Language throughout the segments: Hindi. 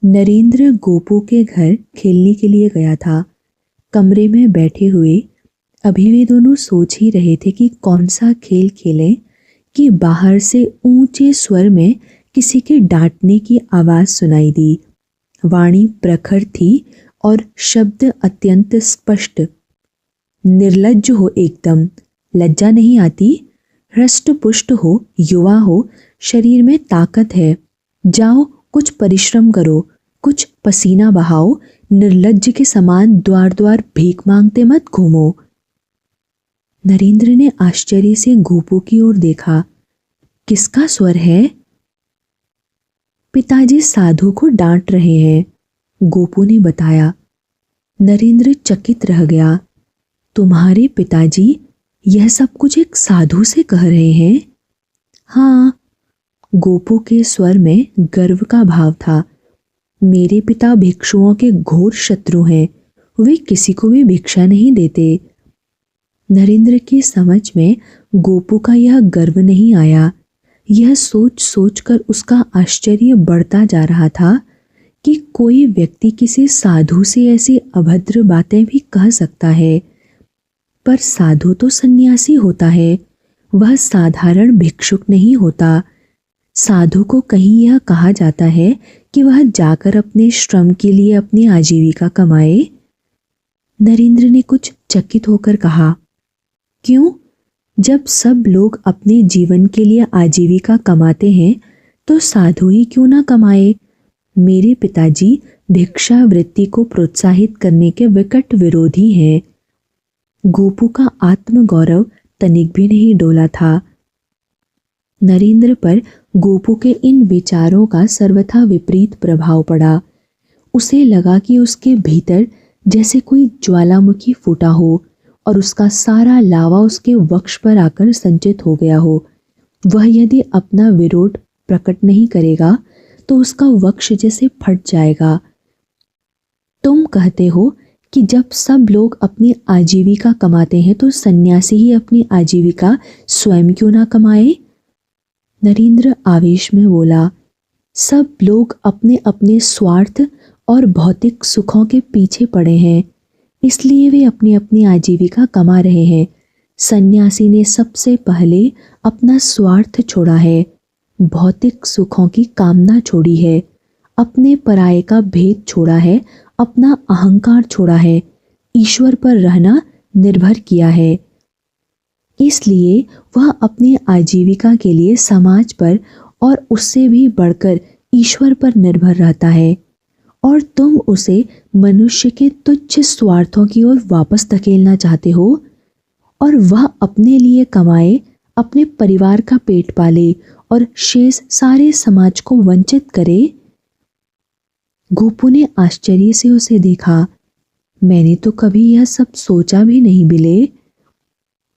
नरेंद्र गोपू के घर खेलने के लिए गया था। कमरे में बैठे हुए अभी वे दोनों सोच ही रहे थे कि कौन सा खेल खेलें कि बाहर से ऊंचे स्वर में किसी के डांटने की आवाज़ सुनाई दी। वाणी प्रखर थी और शब्द अत्यंत स्पष्ट। निर्लज्ज हो एकदम, लज्जा नहीं आती? हृष्ट पुष्ट हो, युवा हो, शरीर में ताकत है, जाओ कुछ परिश्रम करो, कुछ पसीना बहाओ, निर्लज्ज के समान द्वार द्वार भीख मांगते मत घूमो। नरेंद्र ने आश्चर्य से गोपू की ओर देखा। किसका स्वर है? पिताजी साधु को डांट रहे हैं, गोपू ने बताया। नरेंद्र चकित रह गया। तुम्हारे पिताजी यह सब कुछ एक साधु से कह रहे हैं? हाँ, गोपू के स्वर में गर्व का भाव था। मेरे पिता भिक्षुओं के घोर शत्रु हैं, वे किसी को भी भिक्षा नहीं देते। नरेंद्र की समझ में गोपू का यह गर्व नहीं आया। यह सोच सोच कर उसका आश्चर्य बढ़ता जा रहा था कि कोई व्यक्ति किसी साधु से ऐसी अभद्र बातें भी कह सकता है। पर साधु तो सन्यासी होता है, वह साधारण भिक्षुक नहीं होता। साधु को कहीं यह कहा जाता है कि वह जाकर अपने श्रम के लिए अपनी आजीविका कमाए? नरेंद्र ने कुछ चकित होकर कहा, क्यों? जब सब लोग अपने जीवन के लिए आजीविका कमाते हैं तो साधु ही क्यों ना कमाए? मेरे पिताजी भिक्षा वृत्ति को प्रोत्साहित करने के विकट विरोधी हैं। गोपू का आत्मगौरव तनिक भी नहीं डोला था। नरेंद्र पर गोपू के इन विचारों का सर्वथा विपरीत प्रभाव पड़ा। उसे लगा कि उसके भीतर जैसे कोई ज्वालामुखी फूटा हो और उसका सारा लावा उसके वक्ष पर आकर संचित हो गया हो। वह यदि अपना विरोध प्रकट नहीं करेगा तो उसका वक्ष जैसे फट जाएगा। तुम कहते हो कि जब सब लोग अपनी आजीविका कमाते हैं तो सन्यासी ही अपनी आजीविका स्वयं क्यों ना कमाए? नरेंद्र आवेश में बोला, सब लोग अपने अपने स्वार्थ और भौतिक सुखों के पीछे पड़े हैं, इसलिए वे अपनी अपनी आजीविका कमा रहे हैं। सन्यासी ने सबसे पहले अपना स्वार्थ छोड़ा है, भौतिक सुखों की कामना छोड़ी है, अपने पराये का भेद छोड़ा है, अपना अहंकार छोड़ा है, ईश्वर पर रहना निर्भर किया है। इसलिए वह अपनी आजीविका के लिए समाज पर और उससे भी बढ़कर ईश्वर पर निर्भर रहता है, और तुम उसे मनुष्य के तुच्छ स्वार्थों की ओर वापस धकेलना चाहते हो, और वह अपने लिए कमाए, अपने परिवार का पेट पाले और शेष सारे समाज को वंचित करे। गोपू ने आश्चर्य से उसे देखा। मैंने तो कभी यह सब सोचा भी नहीं बिले।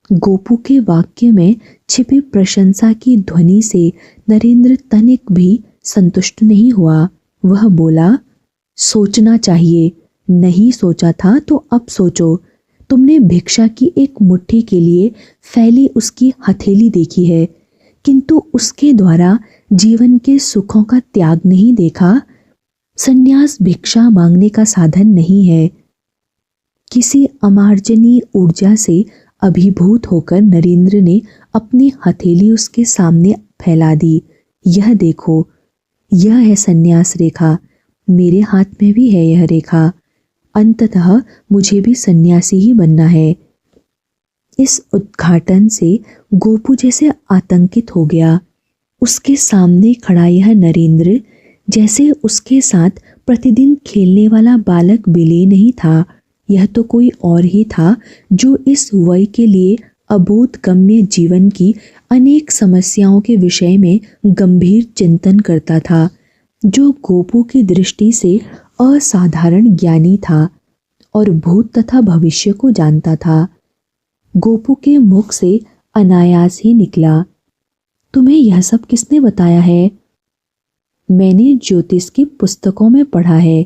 गोपू के वाक्य में छिपी प्रशंसा की ध्वनि से नरेंद्र तनिक भी संतुष्ट नहीं हुआ। वह बोला, सोचना चाहिए, नहीं सोचा था तो अब सोचो। तुमने भिक्षा की एक मुट्ठी के लिए फैली उसकी हथेली देखी है, किंतु उसके द्वारा जीवन के सुखों का त्याग नहीं देखा। संन्यास भिक्षा मांगने का साधन नहीं है। किसी अमार्जनीय ऊर्जा से अभिभूत होकर नरेंद्र ने अपनी हथेली उसके सामने फैला दी। यह देखो, यह है संन्यास रेखा, मेरे हाथ में भी है यह रेखा। अंततः मुझे भी सन्यासी ही बनना है। इस उद्घाटन से गोपू जैसे आतंकित हो गया। उसके सामने खड़ा यह नरेंद्र जैसे उसके साथ प्रतिदिन खेलने वाला बालक बिले नहीं था, यह तो कोई और ही था जो इस वय के लिए अबोधगम्य जीवन की अनेक समस्याओं के विषय में गंभीर चिंतन करता था, जो गोपू की दृष्टि से असाधारण ज्ञानी था और भूत तथा भविष्य को जानता था। गोपू के मुख से अनायास ही निकला, तुम्हें यह सब किसने बताया है? मैंने ज्योतिष की पुस्तकों में पढ़ा है।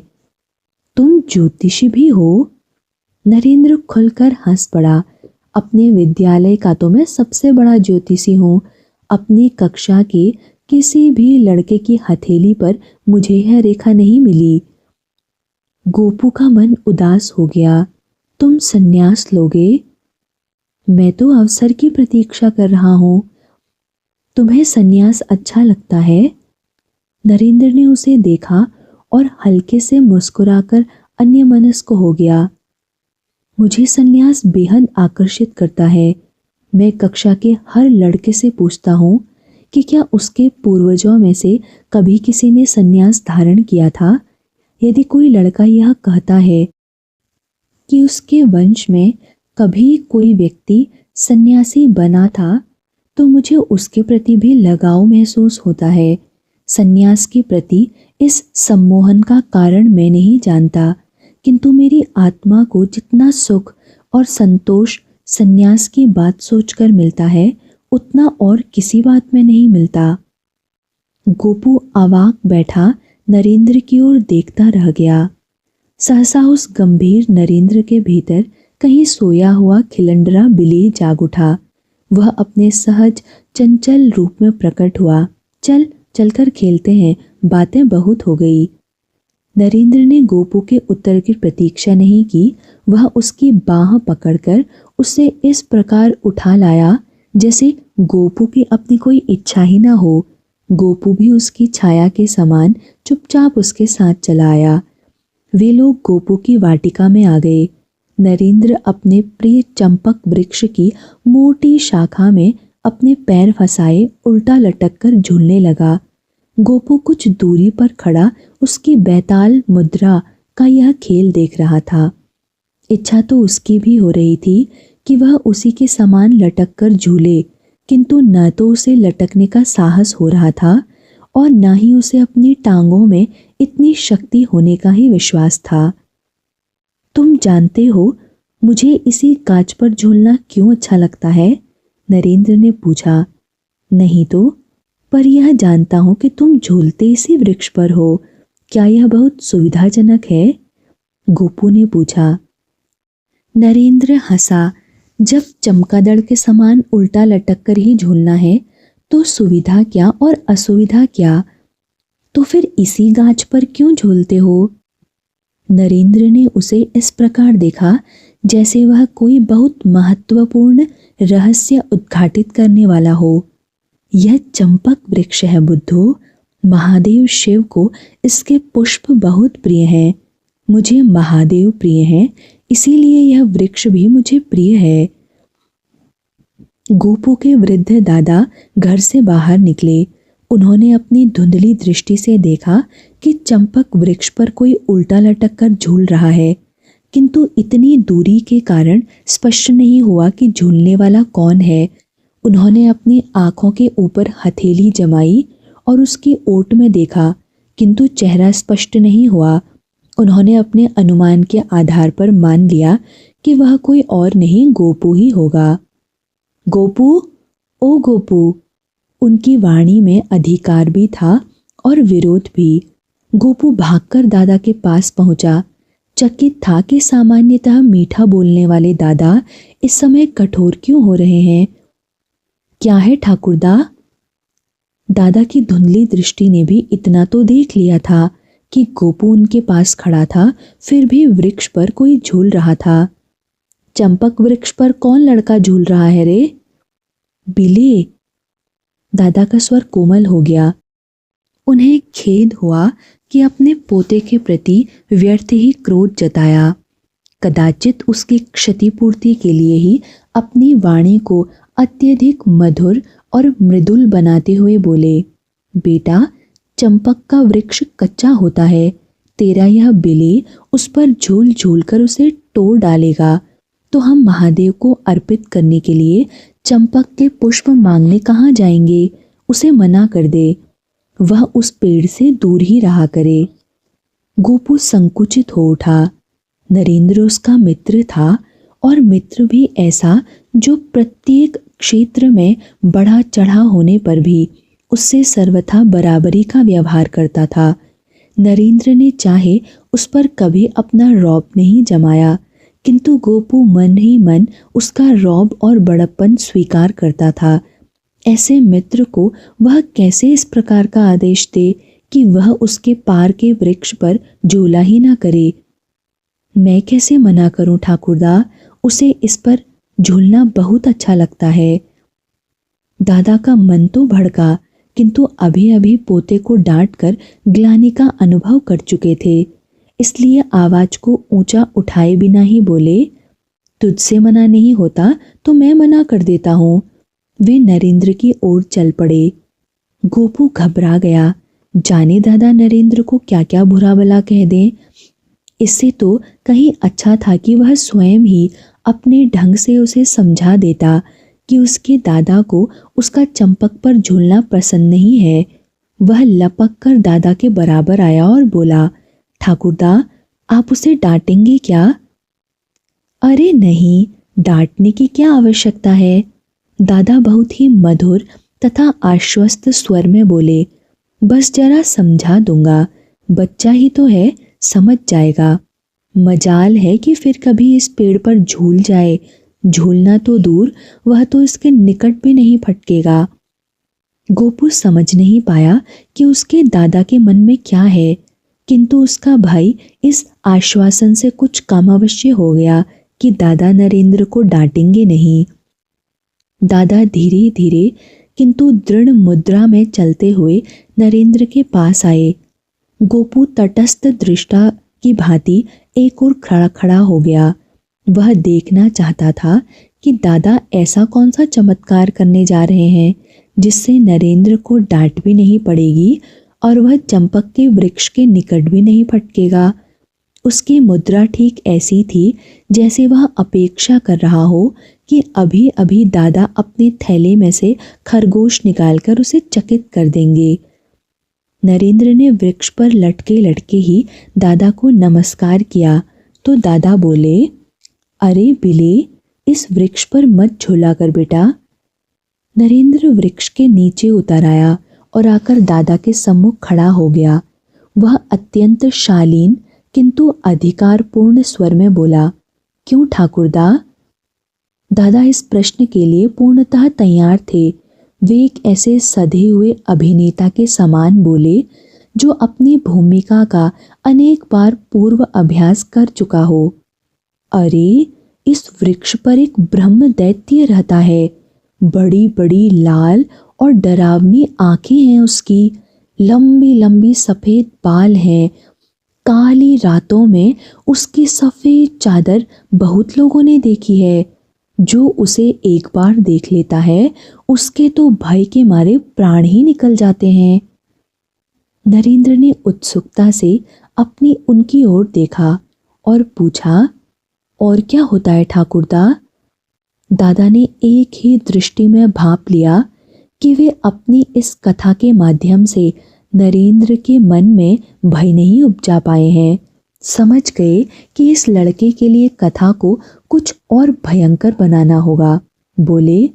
तुम ज्योतिषी भी हो? नरेंद्र खुलकर हंस पड़ा। अपने विद्यालय का तो मैं सबसे बड़ा ज्योतिषी हूँ। अपनी कक्षा के किसी भी लड़के की हथेली पर मुझे यह रेखा नहीं मिली। गोपू का मन उदास हो गया। तुम संन्यास लोगे? मैं तो अवसर की प्रतीक्षा कर रहा हूं। तुम्हें संन्यास अच्छा लगता है? नरेंद्र ने उसे देखा और हल्के से मुस्कुराकर अन्यमनस्क हो गया। मुझे संन्यास बेहद आकर्षित करता है। मैं कक्षा के हर लड़के से पूछता हूँ कि क्या उसके पूर्वजों में से कभी किसी ने संन्यास धारण किया था। यदि कोई लड़का यह कहता है कि उसके वंश में कभी कोई व्यक्ति सन्यासी बना था, तो मुझे उसके प्रति भी लगाव महसूस होता है। सन्यास के प्रति इस सम्मोहन का कारण मैं नहीं जानता, किंतु मेरी आत्मा को जितना सुख और संतोष सन्यास की बात सोचकर मिलता है, उतना और किसी बात में नहीं मिलता। गोपू अवाक बैठा नरेंद्र की ओर देखता रह गया। सहसा उस गंभीर नरेंद्र के भीतर कहीं सोया हुआ खिलंडरा बिली जाग उठा। वह अपने सहज चंचल रूप में प्रकट हुआ। चल चलकर खेलते हैं, बातें बहुत हो गई। नरेंद्र ने गोपू के उत्तर की प्रतीक्षा नहीं की। वह उसकी बाह पकड़कर उसे इस प्रकार उठा लाया जैसे गोपू की अपनी कोई इच्छा ही ना हो। गोपू भी उसकी छाया के समान चुपचाप उसके साथ चला आया। वे लोग गोपू की वाटिका में आ गए। नरेंद्र अपने प्रिय चंपक वृक्ष की मोटी शाखा में अपने पैर फंसाए उल्टा लटक कर झूलने लगा। गोपू कुछ दूरी पर खड़ा उसकी बैताल मुद्रा का यह खेल देख रहा था। इच्छा तो उसकी भी हो रही थी कि वह उसी के समान लटक कर झूले, किंतु न तो उसे लटकने का साहस हो रहा था और न ही उसे अपनी टांगों में इतनी शक्ति होने का ही विश्वास था। तुम जानते हो मुझे इसी कांच पर झूलना क्यों अच्छा लगता है? नरेंद्र ने पूछा। नहीं तो, पर यह जानता हूं कि तुम झूलते इसी वृक्ष पर हो। क्या यह बहुत सुविधाजनक है? गोपू ने पूछा। नरेंद्र हंसा। जब चमगादड़ के समान उल्टा लटक कर ही झूलना है तो सुविधा क्या और असुविधा क्या? तो फिर इसी गाछ पर क्यों झूलते हो? नरेंद्र ने उसे इस प्रकार देखा जैसे वह कोई बहुत महत्वपूर्ण रहस्य उद्घाटित करने वाला हो। यह चंपक वृक्ष है बुद्धू। महादेव शिव को इसके पुष्प बहुत प्रिय हैं। मुझे महादेव प्रिय हैं, इसीलिए यह वृक्ष भी मुझे प्रिय है। गोपू के वृद्ध दादा घर से बाहर निकले। उन्होंने अपनी धुंधली दृष्टि से देखा कि चंपक वृक्ष पर कोई उल्टा लटक कर झूल रहा है, किंतु इतनी दूरी के कारण स्पष्ट नहीं हुआ कि झूलने वाला कौन है। उन्होंने अपनी आंखों के ऊपर हथेली जमाई और उसकी ओट में देखा, किंतु चेहरा स्पष्ट नहीं हुआ। उन्होंने अपने अनुमान के आधार पर मान लिया कि वह कोई और नहीं गोपू ही होगा। गोपू, ओ गोपू! उनकी वाणी में अधिकार भी था और विरोध भी। गोपू भागकर दादा के पास पहुंचा। चकित था कि सामान्यतः मीठा बोलने वाले दादा इस समय कठोर क्यों हो रहे हैं। क्या है ठाकुरदा? दादा की धुंधली दृष्टि ने भी इतना तो देख लिया था कि गोपू उनके पास खड़ा था, फिर भी वृक्ष पर कोई झूल रहा था। चंपक वृक्ष पर कौन लड़का झूल रहा है रे? बिले। दादा का स्वर कोमल हो गया। उन्हें खेद हुआ कि अपने पोते के प्रति व्यर्थ ही क्रोध जताया। कदाचित उसकी क्षतिपूर्ति के लिए ही अपनी वाणी को अत्यधिक मधुर और मृदुल बनाते हुए बोले, बेटा, चंपक का वृक्ष कच्चा होता है। तेरा यह बिले उस पर झूल झूल कर उसे तोड़ डालेगा, तो हम महादेव को अर्पित करने के लिए चंपक के पुष्प मांगने कहाँ जाएंगे? उसे मना कर दे, वह उस पेड़ से दूर ही रहा करे। गोपू संकुचित हो उठा। नरेंद्र उसका मित्र था और मित्र भी ऐसा जो प्रत्येक क्षेत्र में बढ़ा चढ़ा होने पर भी उससे सर्वथा बराबरी का व्यवहार करता था। नरेंद्र ने चाहे उस पर कभी अपना रौब नहीं जमाया, किंतु गोपू मन ही मन उसका रौब और बड़प्पन स्वीकार करता था। ऐसे मित्र को वह कैसे इस प्रकार का आदेश दे कि वह उसके पार के वृक्ष पर झूला ही ना करे। मैं कैसे मना करूं ठाकुरदा, उसे इस पर झूलना बहुत अच्छा लगता है। दादा का मन तो भड़का, किंतु अभी अभी पोते को डांट कर ग्लानि का अनुभव कर चुके थे, इसलिए आवाज को ऊंचा उठाए बिना ही बोले, तुझसे मना नहीं होता तो मैं मना कर देता हूँ। वे नरेंद्र की ओर चल पड़े। गोपू घबरा गया, जाने दादा नरेंद्र को क्या क्या बुरा भला कह दें। इससे तो कहीं अच्छा था कि वह स्वयं ही अपने ढंग से उसे समझा देता कि उसके दादा को उसका चंपक पर झूलना पसंद नहीं है। वह लपक कर दादा के बराबर आया और बोला, ठाकुरदा, आप उसे डांटेंगे क्या? अरे नहीं, डांटने की क्या आवश्यकता है। दादा बहुत ही मधुर तथा आश्वस्त स्वर में बोले, बस जरा समझा दूंगा, बच्चा ही तो है, समझ जाएगा। मजाल है कि फिर कभी इस पेड़ पर झूल जाए। झूलना तो दूर, वह तो इसके निकट भी नहीं फटकेगा। गोपू समझ नहीं पाया कि उसके दादा के मन में क्या है, किंतु उसका भाई इस आश्वासन से कुछ कम अवश्य हो गया कि दादा नरेंद्र को डांटेंगे नहीं। दादा धीरे धीरे किंतु दृढ़ मुद्रा में चलते हुए नरेंद्र के पास आए। गोपू तटस्थ दृष्टा की भांति एक और खड़ा खड़ा हो गया। वह देखना चाहता था कि दादा ऐसा कौन सा चमत्कार करने जा रहे हैं जिससे नरेंद्र को डांट भी नहीं पड़ेगी और वह चंपक के वृक्ष के निकट भी नहीं फटकेगा। उसकी मुद्रा ठीक ऐसी थी जैसे वह अपेक्षा कर रहा हो कि अभी अभी दादा अपने थैले में से खरगोश निकालकर उसे चकित कर देंगे। नरेंद्र ने वृक्ष पर लटके लटके ही दादा को नमस्कार किया तो दादा बोले, अरे बिले, इस वृक्ष पर मत झूला कर बेटा। नरेंद्र वृक्ष के नीचे उतर आया और आकर दादा के सम्मुख खड़ा हो गया। वह अत्यंत शालीन किंतु अधिकारपूर्ण स्वर में बोला, क्यों ठाकुरदा? दादा इस प्रश्न के लिए पूर्णतः तैयार थे। वे एक ऐसे सधे हुए अभिनेता के समान बोले जो अपनी भूमिका का अनेक बार पूर्व अभ्यास कर चुका हो। अरे, इस वृक्ष पर एक ब्रह्म दैत्य रहता है। बड़ी बड़ी लाल और डरावनी आंखें हैं उसकी, लंबी लंबी सफेद बाल हैं। काली रातों में उसकी सफेद चादर बहुत लोगों ने देखी है। जो उसे एक बार देख लेता है उसके तो भय के मारे प्राण ही निकल जाते हैं। नरेंद्र ने उत्सुकता से अपनी उनकी ओर देखा और पूछा, और क्या होता है ठाकुरदा? दादा ने एक ही दृष्टि में भांप लिया कि वे अपनी इस कथा के माध्यम से नरेंद्र के मन में भय नहीं उपजा पाए हैं। समझ गए कि इस लड़के के लिए कथा को कुछ और भयंकर बनाना होगा। बोले,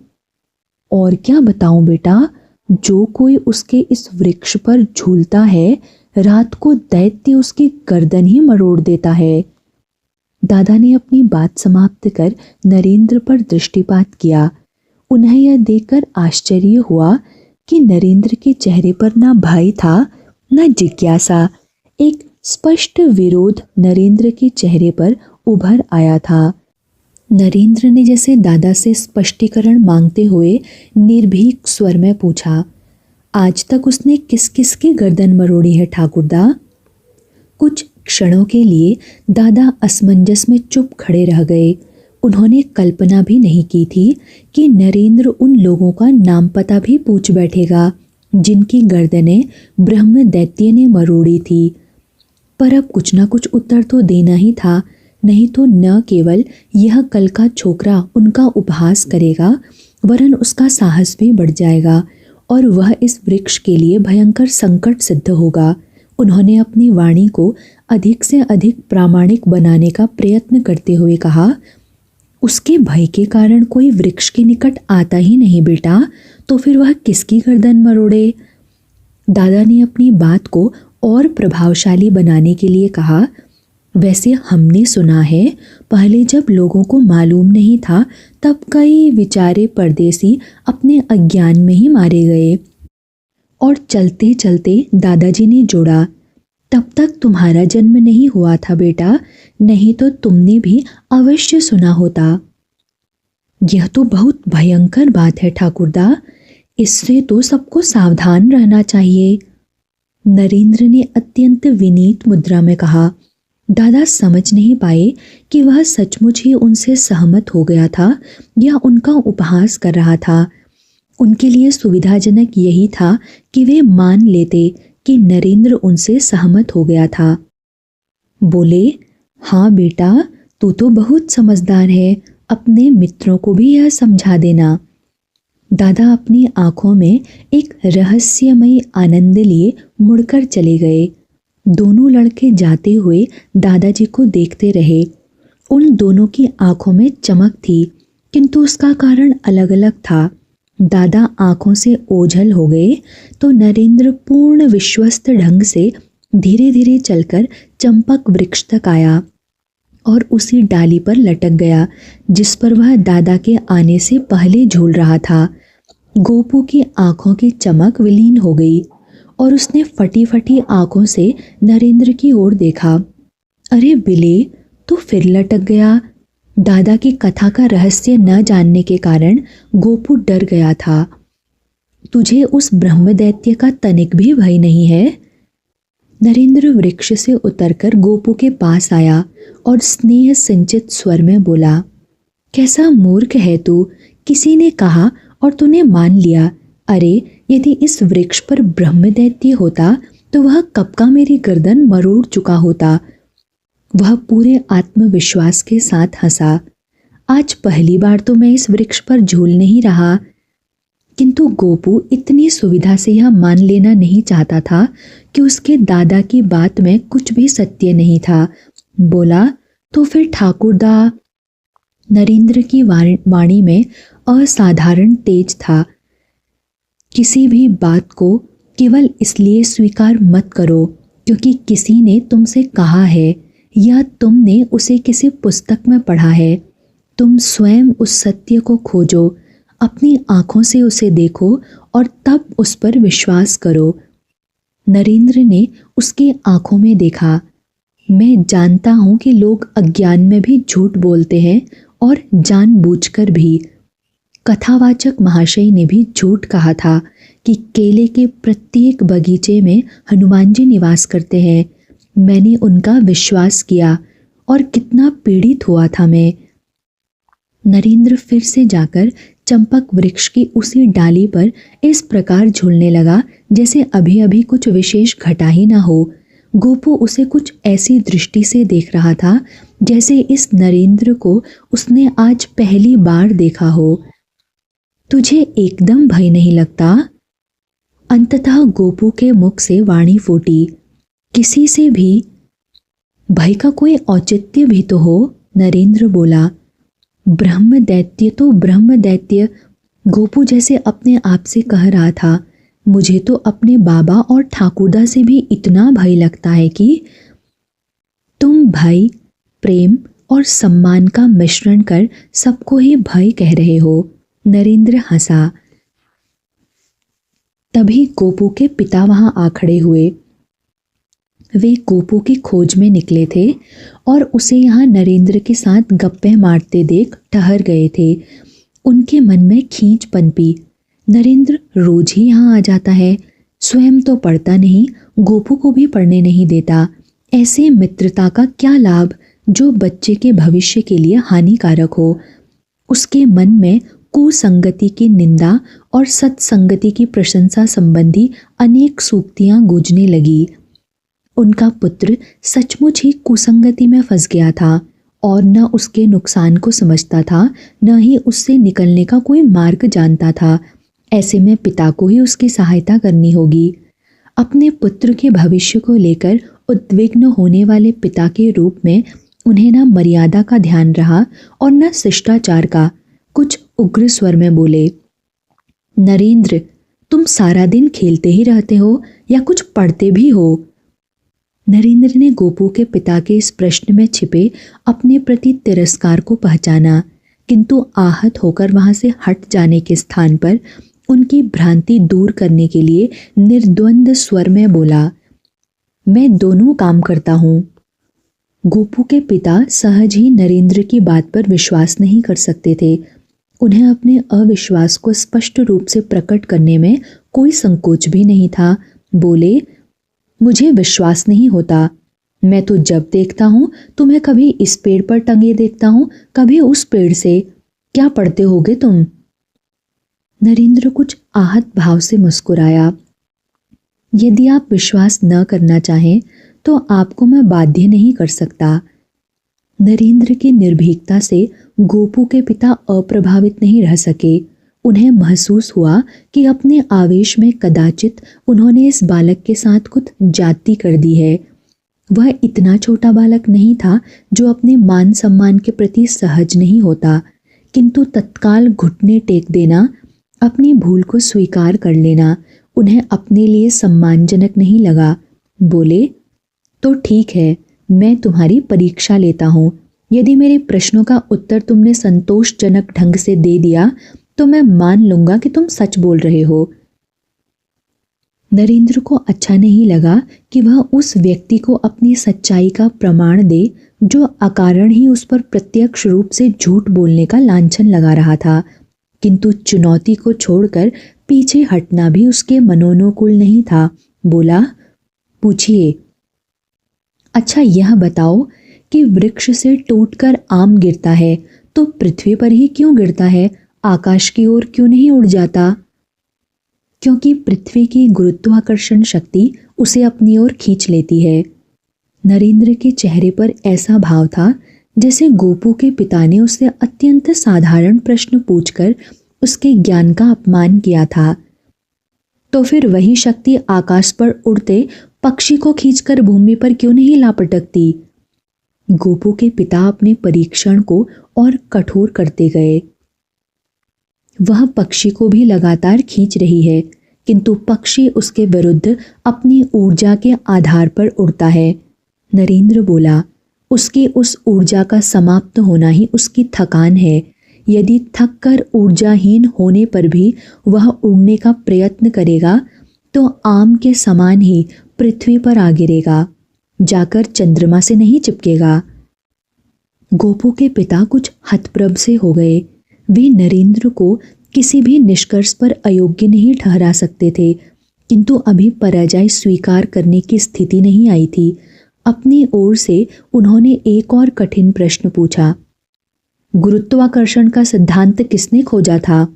और क्या बताऊं बेटा, जो कोई उसके इस वृक्ष पर झूलता है रात को दैत्य उसकी गर्दन ही मरोड़ देता है। दादा ने अपनी बात समाप्त कर नरेंद्र पर दृष्टिपात किया। उन्हें यह देखकर आश्चर्य हुआ कि नरेंद्र के चेहरे पर ना भय था न जिज्ञासा। एक स्पष्ट विरोध नरेंद्र के चेहरे पर उभर आया था। नरेंद्र ने जैसे दादा से स्पष्टीकरण मांगते हुए निर्भीक स्वर में पूछा, आज तक उसने किस किस की गर्दन मरोड़ी है ठाकुरदा? कुछ क्षणों के लिए दादा असमंजस में चुप खड़े रह गए। उन्होंने कल्पना भी नहीं की थी कि नरेंद्र उन लोगों का नाम पता भी पूछ बैठेगा जिनकी गर्दनें ब्रह्म दैत्य ने मरोड़ी थी। पर अब कुछ ना कुछ उत्तर तो देना ही था, नहीं तो न केवल यह कल का छोकरा उनका उपहास करेगा वरन उसका साहस भी बढ़ जाएगा और वह इस वृक्ष के लिए भयंकर संकट सिद्ध होगा। उन्होंने अपनी वाणी को अधिक से अधिक प्रामाणिक बनाने का प्रयत्न करते हुए कहा, उसके भय के कारण कोई वृक्ष के निकट आता ही नहीं बेटा, तो फिर वह किसकी गर्दन मरोड़े? दादा ने अपनी बात को और प्रभावशाली बनाने के लिए कहा, वैसे हमने सुना है पहले जब लोगों को मालूम नहीं था तब कई बेचारे परदेसी अपने अज्ञान में ही मारे गए। और चलते चलते दादाजी ने जोड़ा, तब तक तुम्हारा जन्म नहीं हुआ था बेटा, नहीं तो तुमने भी अवश्य सुना होता। यह तो बहुत भयंकर बात है ठाकुरदा, इससे तो सबको सावधान रहना चाहिए। नरेंद्र ने अत्यंत विनीत मुद्रा में कहा। दादा समझ नहीं पाए कि वह सचमुच ही उनसे सहमत हो गया था या उनका उपहास कर रहा था। उनके लिए सुविधाजनक यही था कि वे मान लेते कि नरेंद्र उनसे सहमत हो गया था। बोले, हाँ बेटा, तू तो बहुत समझदार है, अपने मित्रों को भी यह समझा देना। दादा अपनी आंखों में एक रहस्यमयी आनंद लिए मुड़कर चले गए। दोनों लड़के जाते हुए दादाजी को देखते रहे। उन दोनों की आंखों में चमक थी, किंतु उसका कारण अलग अलग था। दादा आंखों से ओझल हो गए तो नरेंद्र पूर्ण विश्वस्त ढंग से धीरे धीरे चलकर चंपक वृक्ष तक आया और उसी डाली पर लटक गया जिस पर वह दादा के आने से पहले झूल रहा था। गोपू की आंखों की चमक विलीन हो गई और उसने फटी फटी आंखों से नरेंद्र की ओर देखा। अरे बिले, तू फिर लटक गया। दादा की कथा का रहस्य न जानने के कारण गोपू डर गया था। तुझे उस ब्रह्मदैत्य का तनिक भी भय नहीं है? नरेंद्र वृक्ष से उतरकर गोपू के पास आया और स्नेह सिंचित स्वर में बोला, कैसा मूर्ख है तू, किसी ने कहा और तूने मान लिया। अरे यदि इस वृक्ष पर ब्रह्मदैत्य होता तो वह कब का मेरी गर्दन मरोड़ चुका होता। वह पूरे आत्मविश्वास के साथ हंसा। आज पहली बार तो मैं इस वृक्ष पर झूल नहीं रहा। किंतु गोपू इतनी सुविधा से यह मान लेना नहीं चाहता था कि उसके दादा की बात में कुछ भी सत्य नहीं था। बोला, तो फिर ठाकुरदा। नरेंद्र की वाणी में असाधारण तेज था। किसी भी बात को केवल इसलिए स्वीकार मत करो क्योंकि किसी ने तुमसे कहा है या तुमने उसे किसी पुस्तक में पढ़ा है। तुम स्वयं उस सत्य को खोजो, अपनी आंखों से उसे देखो और तब उस पर विश्वास करो। नरेंद्र ने उसकी आंखों में देखा। मैं जानता हूं कि लोग अज्ञान में भी झूठ बोलते हैं और जानबूझकर भी। कथावाचक महाशय ने भी झूठ कहा था कि केले के प्रत्येक बगीचे में हनुमान जी निवास करते हैं। मैंने उनका विश्वास किया और कितना पीड़ित हुआ था मैं। नरेंद्र फिर से जाकर चंपक वृक्ष की उसी डाली पर इस प्रकार झूलने लगा जैसे अभी अभी कुछ विशेष घटा ही ना हो। गोपू उसे कुछ ऐसी दृष्टि से देख रहा था जैसे इस नरेंद्र को उसने आज पहली बार देखा हो। तुझे एकदम भय नहीं लगता? अंततः गोपू के मुख से वाणी फूटी। किसी से भी भय का कोई औचित्य भी तो हो। नरेंद्र बोला, ब्रह्म दैत्य तो ब्रह्म दैत्य। गोपू जैसे अपने आप से कह रहा था, मुझे तो अपने बाबा और ठाकुरदा से भी इतना भय लगता है कि तुम भय, प्रेम और सम्मान का मिश्रण कर सबको ही भय कह रहे हो। नरेंद्र हंसा। तभी गोपू के पिता वहां आ खड़े हुए। वे गोपू की खोज में निकले थे और उसे यहाँ नरेंद्र के साथ गप्पे मारते देख ठहर गए थे। उनके मन में खींच पनपी। नरेंद्र रोज ही यहाँ आ जाता है, स्वयं तो पढ़ता नहीं, गोपू को भी पढ़ने नहीं देता। ऐसे मित्रता का क्या लाभ जो बच्चे के भविष्य के लिए हानिकारक हो। उसके मन में कुसंगति की निंदा और सत्संगति की प्रशंसा संबंधी अनेक सूक्तियां गूंजने लगी। उनका पुत्र सचमुच ही कुसंगति में फंस गया था और न उसके नुकसान को समझता था, न ही उससे निकलने का कोई मार्ग जानता था। ऐसे में पिता को ही उसकी सहायता करनी होगी। अपने पुत्र के भविष्य को लेकर उद्विग्न होने वाले पिता के रूप में उन्हें न मर्यादा का ध्यान रहा और न शिष्टाचार का। कुछ उग्र स्वर में बोले, नरेंद्र, तुम सारा दिन खेलते ही रहते हो या कुछ पढ़ते भी हो? नरेंद्र ने गोपू के पिता के इस प्रश्न में छिपे अपने प्रति तिरस्कार को पहचाना, किंतु आहत होकर वहां से हट जाने के स्थान पर उनकी भ्रांति दूर करने के लिए निर्द्वंद स्वर में बोला, मैं दोनों काम करता हूँ। गोपू के पिता सहज ही नरेंद्र की बात पर विश्वास नहीं कर सकते थे। उन्हें अपने अविश्वास को स्पष्ट रूप से प्रकट करने में कोई संकोच भी नहीं था। बोले, मुझे विश्वास नहीं होता। मैं तो जब देखता हूँ तुम्हें कभी इस पेड़ पर टंगे देखता हूँ, कभी उस पेड़ से। क्या पढ़ते होगे तुम? नरेंद्र कुछ आहत भाव से मुस्कुराया। यदि आप विश्वास न करना चाहें तो आपको मैं बाध्य नहीं कर सकता। नरेंद्र की निर्भीकता से गोपू के पिता अप्रभावित नहीं रह सके। उन्हें महसूस हुआ कि अपने आवेश में कदाचित उन्होंने इस बालक के साथ कुछ ज्यादती कर दी है। वह इतना छोटा बालक नहीं था जो अपने मान सम्मान के प्रति सहज नहीं होता, किंतु तत्काल घुटने टेक देना, अपनी भूल को स्वीकार कर लेना उन्हें अपने लिए सम्मानजनक नहीं लगा। बोले, तो ठीक है, मैं तुम्हारी परीक्षा लेता हूँ। यदि मेरे प्रश्नों का उत्तर तुमने संतोषजनक ढंग से दे दिया तो मैं मान लूंगा कि तुम सच बोल रहे हो। नरेंद्र को अच्छा नहीं लगा कि वह उस व्यक्ति को अपनी सच्चाई का प्रमाण दे जो अकारण ही उस पर प्रत्यक्ष रूप से झूठ बोलने का लांछन लगा रहा था, किंतु चुनौती को छोड़कर पीछे हटना भी उसके मनोनुकूल नहीं था। बोला, पूछिए। अच्छा, यह बताओ कि वृक्ष से टूटकर आम गिरता है तो पृथ्वी पर ही क्यों गिरता है, आकाश की ओर क्यों नहीं उड़ जाता? क्योंकि पृथ्वी की गुरुत्वाकर्षण शक्ति उसे अपनी ओर खींच लेती है। नरेंद्र के चेहरे पर ऐसा भाव था जैसे गोपू के पिता ने उससे अत्यंत साधारण प्रश्न पूछकर उसके ज्ञान का अपमान किया था। तो फिर वही शक्ति आकाश पर उड़ते पक्षी को खींचकर भूमि पर क्यों नहीं लापटकती? गोपू के पिता अपने परीक्षण को और कठोर करते गए। वह पक्षी को भी लगातार खींच रही है, किंतु पक्षी उसके विरुद्ध अपनी ऊर्जा के आधार पर उड़ता है। नरेंद्र बोला, उसकी उस ऊर्जा का समाप्त होना ही उसकी थकान है। यदि थक कर ऊर्जाहीन होने पर भी वह उड़ने का प्रयत्न करेगा तो आम के समान ही पृथ्वी पर आ गिरेगा, जाकर चंद्रमा से नहीं चिपकेगा। गोपू के पिता कुछ हतप्रभ से हो गए। वे नरेंद्र को किसी भी निष्कर्ष पर अयोग्य नहीं ठहरा सकते थे, किंतु अभी पराजय स्वीकार करने की स्थिति नहीं आई थी। अपनी ओर से उन्होंने एक और कठिन प्रश्न पूछा, गुरुत्वाकर्षण का सिद्धांत किसने खोजा था?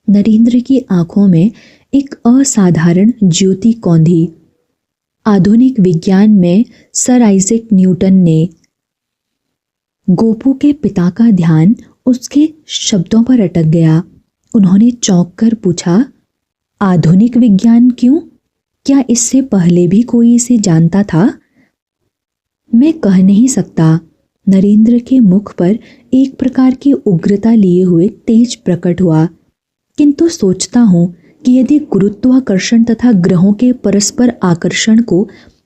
नरेंद्र की आंखों में एक असाधारण ज्योति कौंधी। आधुनिक विज्ञान में सर आइजैक न्यूटन ने। गोपू के पिता का ध्यान उसके शब्दों पर अटक गया। उन्होंने चौंक कर पूछा, आधुनिक विज्ञान क्यों? क्या इससे पहले भी कोई इसे जानता था? मैं कह नहीं सकता। नरेंद्र के मुख पर एक प्रकार की उग्रता लिए हुए तेज प्रकट हुआ। किंतु सोचता हूँ कि यदि गुरुत्वाकर्षण तथा ग्रहों के परस्पर आकर्षण को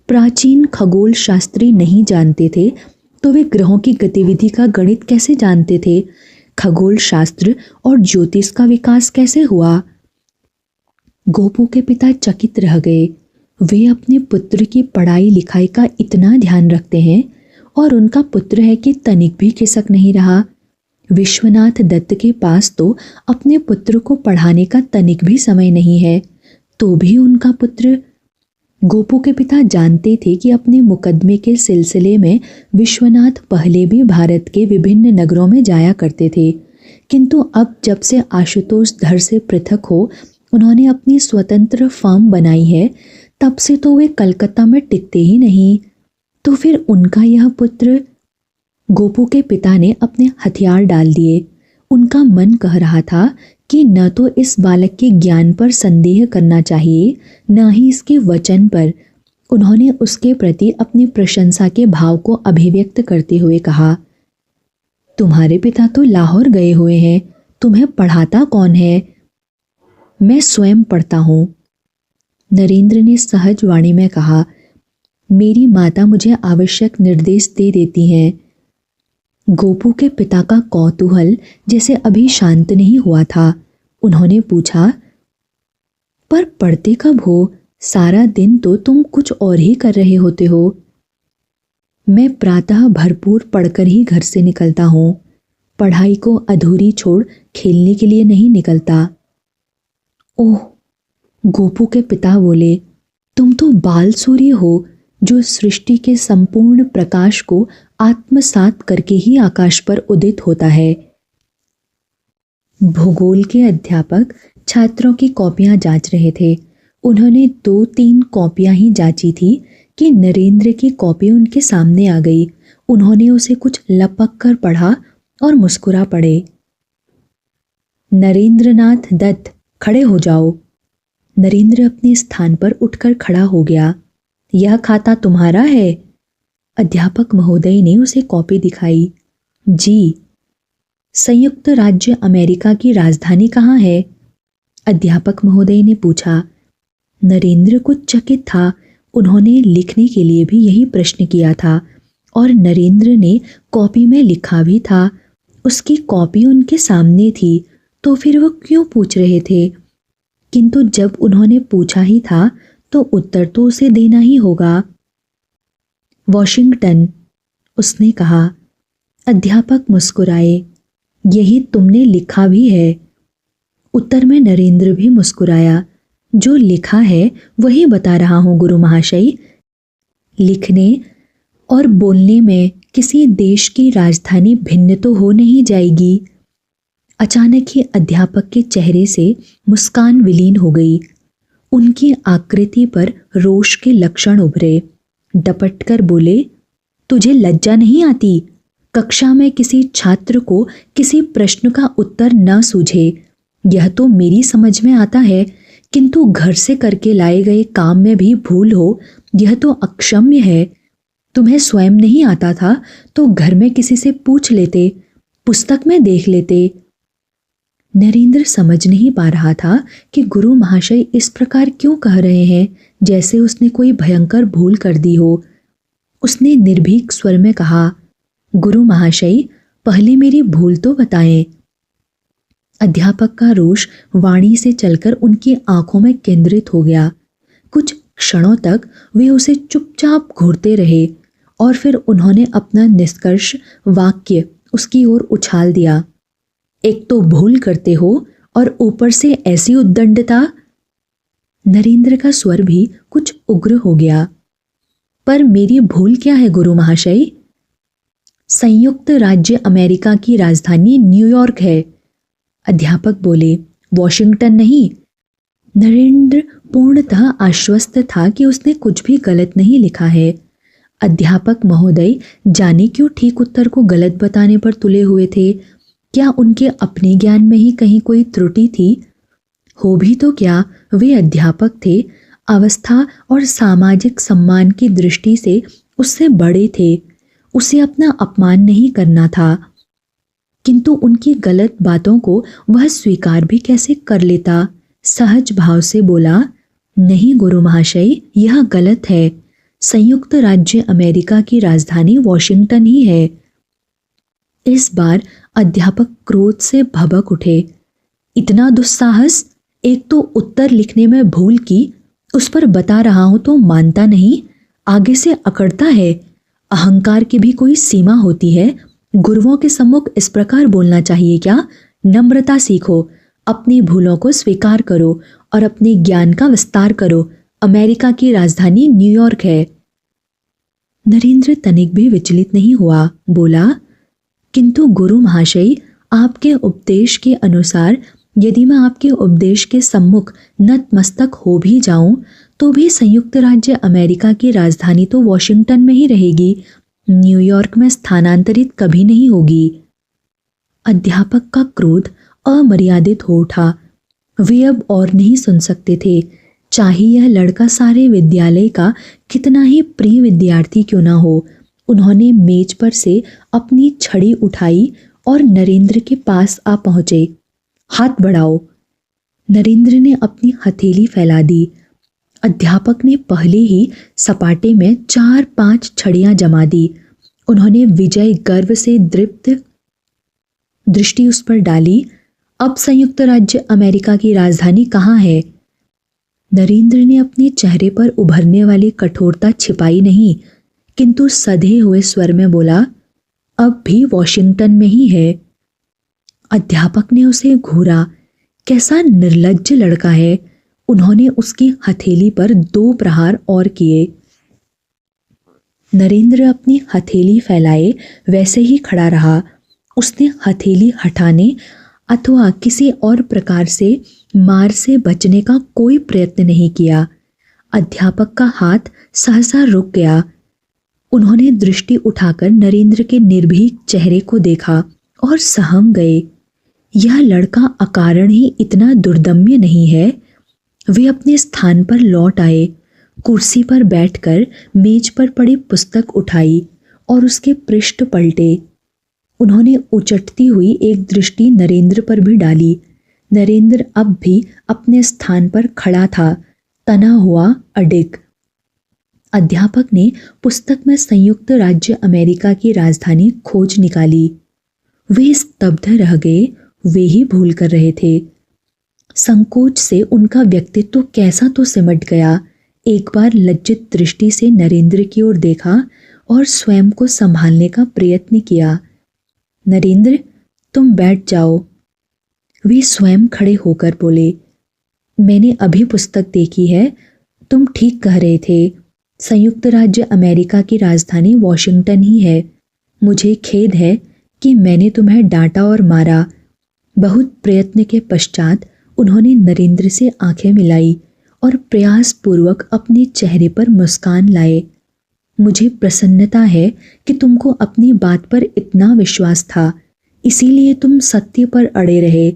प्राचीन खगोल शास्त्री नहीं जानते थे तो वे ग्रहों की गतिविधि का गणित कैसे जानते थे? खगोल शास्त्र और ज्योतिष का विकास कैसे हुआ? गोपू के पिता चकित रह गए। वे अपने पुत्र की पढ़ाई लिखाई का इतना ध्यान रखते हैं और उनका पुत्र है कि तनिक भी खिसक नहीं रहा। विश्वनाथ दत्त के पास तो अपने पुत्र को पढ़ाने का तनिक भी समय नहीं है, तो भी उनका पुत्र। गोपू के पिता जानते थे कि अपने मुकदमे के सिलसिले में विश्वनाथ पहले भी भारत के विभिन्न नगरों में जाया करते थे, किंतु अब जब से आशुतोष धर से पृथक हो उन्होंने अपनी स्वतंत्र फर्म बनाई है, तब से तो वे कलकत्ता में टिकते ही नहीं। तो फिर उनका यह पुत्र। गोपू के पिता ने अपने हथियार डाल दिए। उनका मन कह रहा था कि न तो इस बालक के ज्ञान पर संदेह करना चाहिए, न ही इसके वचन पर। उन्होंने उसके प्रति अपनी प्रशंसा के भाव को अभिव्यक्त करते हुए कहा, तुम्हारे पिता तो लाहौर गए हुए हैं, तुम्हें पढ़ाता कौन है? मैं स्वयं पढ़ता हूँ। नरेंद्र ने सहज वाणी में कहा, मेरी माता मुझे आवश्यक निर्देश दे देती हैं। गोपू के पिता का कौतूहल जैसे अभी शांत नहीं हुआ था। उन्होंने पूछा, पर पढ़ते कब हो? सारा दिन तो तुम कुछ और ही कर रहे होते हो। मैं प्रातः भरपूर पढ़कर ही घर से निकलता हूँ। पढ़ाई को अधूरी छोड़ खेलने के लिए नहीं निकलता। ओह, गोपू के पिता बोले, तुम तो बाल सूर्य हो जो सृष्टि के संपूर्ण प्रकाश को आत्मसात करके ही आकाश पर उदित होता है। भूगोल के अध्यापक छात्रों की कॉपियां जांच रहे थे। उन्होंने 2-3 कॉपियां ही जांची थी कि नरेंद्र की कॉपी उनके सामने आ गई। उन्होंने उसे कुछ लपक कर पढ़ा और मुस्कुरा पड़े। नरेंद्रनाथ दत्त, खड़े हो जाओ। नरेंद्र अपने स्थान पर उठकर खड़ा हो गया। यह खाता तुम्हारा है? अध्यापक महोदय ने उसे कॉपी दिखाई। जी। संयुक्त राज्य अमेरिका की राजधानी कहाँ है? अध्यापक महोदय ने पूछा। नरेंद्र कुछ चकित था। उन्होंने लिखने के लिए भी यही प्रश्न किया था और नरेंद्र ने कॉपी में लिखा भी था। उसकी कॉपी उनके सामने थी, तो फिर वो क्यों पूछ रहे थे? किंतु जब उन्होंने पूछा ही था तो उत्तर तो उसे देना ही होगा। वॉशिंगटन, उसने कहा। अध्यापक मुस्कुराए। यही तुमने लिखा भी है। उत्तर में नरेंद्र भी मुस्कुराया। जो लिखा है वही बता रहा हूं गुरु महाशय। लिखने और बोलने में किसी देश की राजधानी भिन्न तो हो नहीं जाएगी। अचानक ही अध्यापक के चेहरे से मुस्कान विलीन हो गई। उनकी आकृति पर रोष के लक्षण उभरे। डपटकर बोले, तुझे लज्जा नहीं आती? कक्षा में किसी छात्र को किसी प्रश्न का उत्तर न सूझे, यह तो मेरी समझ में आता है, किंतु घर से करके लाए गए काम में भी भूल हो, यह तो अक्षम्य है। तुम्हें स्वयं नहीं आता था तो घर में किसी से पूछ लेते, पुस्तक में देख लेते। नरेंद्र समझ नहीं पा रहा था कि गुरु महाशय इस प्रकार क्यों कह रहे हैं, जैसे उसने कोई भयंकर भूल कर दी हो। उसने निर्भीक स्वर में कहा, गुरु महाशय, पहले मेरी भूल तो बताएं। अध्यापक का रोष वाणी से चलकर उनकी आंखों में केंद्रित हो गया। कुछ क्षणों तक वे उसे चुपचाप घूरते रहे और फिर उन्होंने अपना निष्कर्ष वाक्य उसकी ओर उछाल दिया। एक तो भूल करते हो और ऊपर से ऐसी उद्दंडता। नरेंद्र का स्वर भी कुछ उग्र हो गया। पर मेरी भूल क्या है गुरु महाशय? संयुक्त राज्य अमेरिका की राजधानी न्यूयॉर्क है। अध्यापक बोले, वॉशिंगटन नहीं। नरेंद्र पूर्णतः आश्वस्त था कि उसने कुछ भी गलत नहीं लिखा है। अध्यापक महोदय जाने क्यों ठीक उत्तर को गलत बताने पर तुले हुए थे। क्या उनके अपने ज्ञान में ही कहीं कोई त्रुटि थी? हो भी तो क्या, वे अध्यापक थे। अवस्था और सामाजिक सम्मान की दृष्टि से उससे बड़े थे। उसे अपना अपमान नहीं करना था, किंतु उनकी गलत बातों को वह स्वीकार भी कैसे कर लेता। सहज भाव से बोला, नहीं गुरु महाशय, यह गलत है। संयुक्त राज्य अमेरिका की राजधानी वॉशिंगटन ही है। इस बार अध्यापक क्रोध से भभक उठे। इतना दुस्साहस! एक तो उत्तर लिखने में भूल की, उस पर बता रहा हूं तो मानता नहीं, आगे से अकड़ता है। अहंकार की भी कोई सीमा होती है। गुरुओं के सम्मुख इस प्रकार बोलना चाहिए क्या? नम्रता सीखो, अपनी भूलों को स्वीकार करो और अपने ज्ञान का विस्तार करो। अमेरिका की राजधानी न्यूयॉर्क है। नरेंद्र तनिक भी विचलित नहीं हुआ। बोला, किंतु गुरु महाशय, आपके उपदेश के अनुसार यदि मैं आपके उपदेश के सम्मुख नतमस्तक हो भी जाऊं तो भी संयुक्त राज्य अमेरिका की राजधानी तो वॉशिंगटन में ही रहेगी। न्यूयॉर्क में स्थानांतरित कभी नहीं होगी। अध्यापक का क्रोध अमर्यादित हो उठा। वे अब और नहीं सुन सकते थे, चाहे यह लड़का सारे विद्यालय का कितना ही प्रिय विद्यार्थी क्यों ना हो। उन्होंने मेज पर से अपनी छड़ी उठाई और नरेंद्र के पास आ पहुंचे। हाथ बढ़ाओ। नरेंद्र ने अपनी हथेली फैला दी। अध्यापक ने पहले ही सपाटे में 4-5 छड़ियां जमा दी। उन्होंने विजय गर्व से दीप्त दृष्टि उस पर डाली। अब संयुक्त राज्य अमेरिका की राजधानी कहाँ है? नरेंद्र ने अपने चेहरे पर उभरने वाली कठोरता छिपाई नहीं, किंतु सधे हुए स्वर में बोला, अब भी वॉशिंगटन में ही है। अध्यापक ने उसे घूरा। कैसा निर्लज्ज लड़का है। उन्होंने उसकी हथेली पर 2 प्रहार और किए। नरेंद्र अपनी हथेली फैलाए वैसे ही खड़ा रहा। उसने हथेली हटाने अथवा किसी और प्रकार से मार से बचने का कोई प्रयत्न नहीं किया। अध्यापक का हाथ सहसा रुक गया। उन्होंने दृष्टि उठाकर नरेंद्र के निर्भीक चेहरे को देखा और सहम गए। यह लड़का अकारण ही इतना दुर्दम्य नहीं है। वे अपने स्थान पर लौट आए। कुर्सी पर बैठकर मेज पर पड़ी पुस्तक उठाई और उसके पृष्ठ पलटे। उन्होंने उचटती हुई एक दृष्टि नरेंद्र पर भी डाली। नरेंद्र अब भी अपने स्थान पर खड़ा था, तना हुआ, अडिग। अध्यापक ने पुस्तक में संयुक्त राज्य अमेरिका की राजधानी खोज निकाली। वे स्तब्ध रह गए। वे ही भूल कर रहे थे। संकोच से उनका व्यक्तित्व कैसा तो सिमट गया। एक बार लज्जित दृष्टि से नरेंद्र की ओर देखा और स्वयं को संभालने का प्रयत्न किया। नरेंद्र, तुम बैठ जाओ। वे स्वयं खड़े होकर बोले, मैंने अभी पुस्तक देखी है। तुम ठीक कह रहे थे। संयुक्त राज्य अमेरिका की राजधानी वॉशिंगटन ही है। मुझे खेद है कि मैंने तुम्हें डांटा और मारा। बहुत प्रयत्न के पश्चात उन्होंने नरेंद्र से आंखें मिलाई और प्रयासपूर्वक अपने चेहरे पर मुस्कान लाए। मुझे प्रसन्नता है कि तुमको अपनी बात पर इतना विश्वास था, इसीलिए तुम सत्य पर अड़े रहे।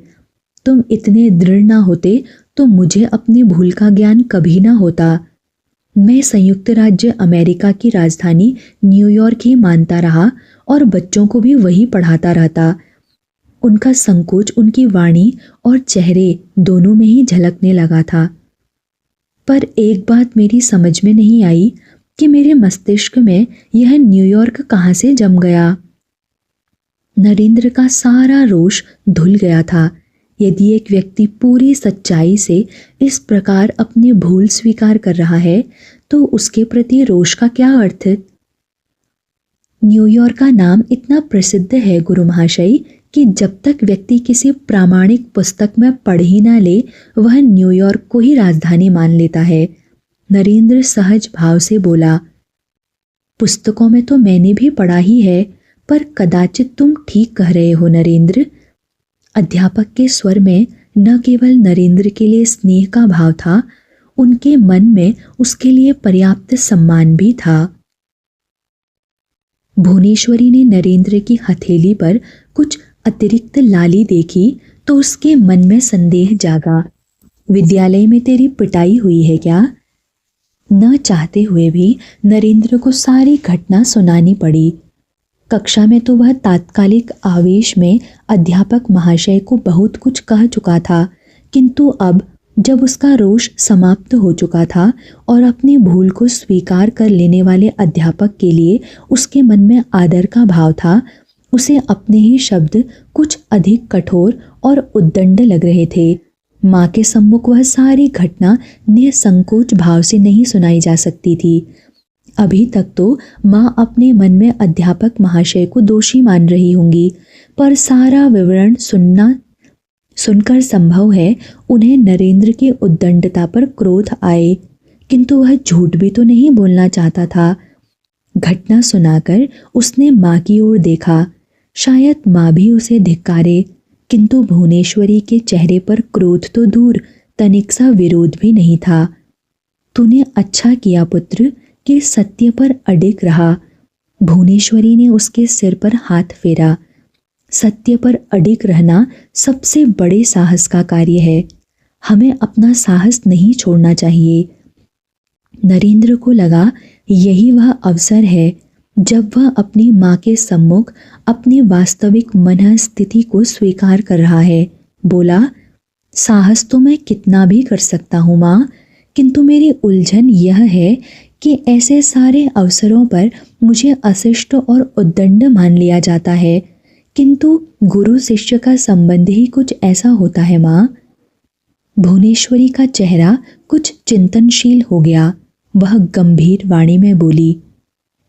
तुम इतने दृढ़ ना होते तो मुझे अपनी भूल का ज्ञान कभी ना होता। मैं संयुक्त राज्य अमेरिका की राजधानी न्यूयॉर्क ही मानता रहा और बच्चों को भी वही पढ़ाता रहता। उनका संकोच उनकी वाणी और चेहरे दोनों में ही झलकने लगा था। पर एक बात मेरी समझ में नहीं आई कि मेरे मस्तिष्क में यह न्यूयॉर्क कहाँ से जम गया। नरेंद्र का सारा रोष धुल गया था। यदि एक व्यक्ति पूरी सच्चाई से इस प्रकार अपनी भूल स्वीकार कर रहा है तो उसके प्रति रोष का क्या अर्थ? न्यूयॉर्क का नाम इतना प्रसिद्ध है गुरु महाशय कि जब तक व्यक्ति किसी प्रामाणिक पुस्तक में पढ़ ही ना ले वह न्यूयॉर्क को ही राजधानी मान लेता है। नरेंद्र सहज भाव से बोला, पुस्तकों में तो मैंने भी पढ़ा ही है, पर कदाचित तुम ठीक कह रहे हो नरेंद्र। अध्यापक के स्वर में न केवल नरेंद्र के लिए स्नेह का भाव था, उनके मन में उसके लिए पर्याप्त सम्मान भी था। भुवनेश्वरी ने नरेंद्र की हथेली पर कुछ अतिरिक्त लाली देखी तो उसके मन में संदेह जागा। विद्यालय में तेरी पिटाई हुई है क्या? न चाहते हुए भी नरेंद्र को सारी घटना सुनानी पड़ी। कक्षा में तो वह तात्कालिक आवेश में अध्यापक महाशय को बहुत कुछ कह चुका था, किंतु अब जब उसका रोष समाप्त हो चुका था और अपनी भूल को स्वीकार कर लेने वाले अध्यापक के लिए उसके मन में आदर का भाव था, उसे अपने ही शब्द कुछ अधिक कठोर और उद्दंड लग रहे थे। माँ के सम्मुख वह सारी घटना निसंकोच भाव से नहीं सुनाई जा सकती थी। अभी तक तो माँ अपने मन में अध्यापक महाशय को दोषी मान रही होंगी, पर सारा विवरण सुनकर संभव है उन्हें नरेंद्र की उद्दंडता पर क्रोध आए, किंतु वह झूठ भी तो नहीं बोलना चाहता था। घटना सुनाकर उसने माँ की ओर देखा। शायद माँ भी उसे धिक्कारे, किंतु भुवनेश्वरी के चेहरे पर क्रोध तो दूर, तनिक सा विरोध भी नहीं था। तूने अच्छा किया पुत्र कि सत्य पर अडिग रहा। भुवनेश्वरी ने उसके सिर पर हाथ फेरा। सत्य पर अडिग रहना सबसे बड़े साहस का कार्य है। हमें अपना साहस नहीं छोड़ना चाहिए। नरेंद्र को लगा यही वह अवसर है जब वह अपनी माँ के सम्मुख अपनी वास्तविक मन स्थिति को स्वीकार कर रहा है। बोला, साहस तो मैं कितना भी कर सकता हूँ माँ, किंतु मेरी उलझन यह है कि ऐसे सारे अवसरों पर मुझे अशिष्ट और उद्दंड मान लिया जाता है, किंतु गुरु शिष्य का संबंध ही कुछ ऐसा होता है माँ। भुवनेश्वरी का चेहरा कुछ चिंतनशील हो गया। वह गंभीर वाणी में बोली,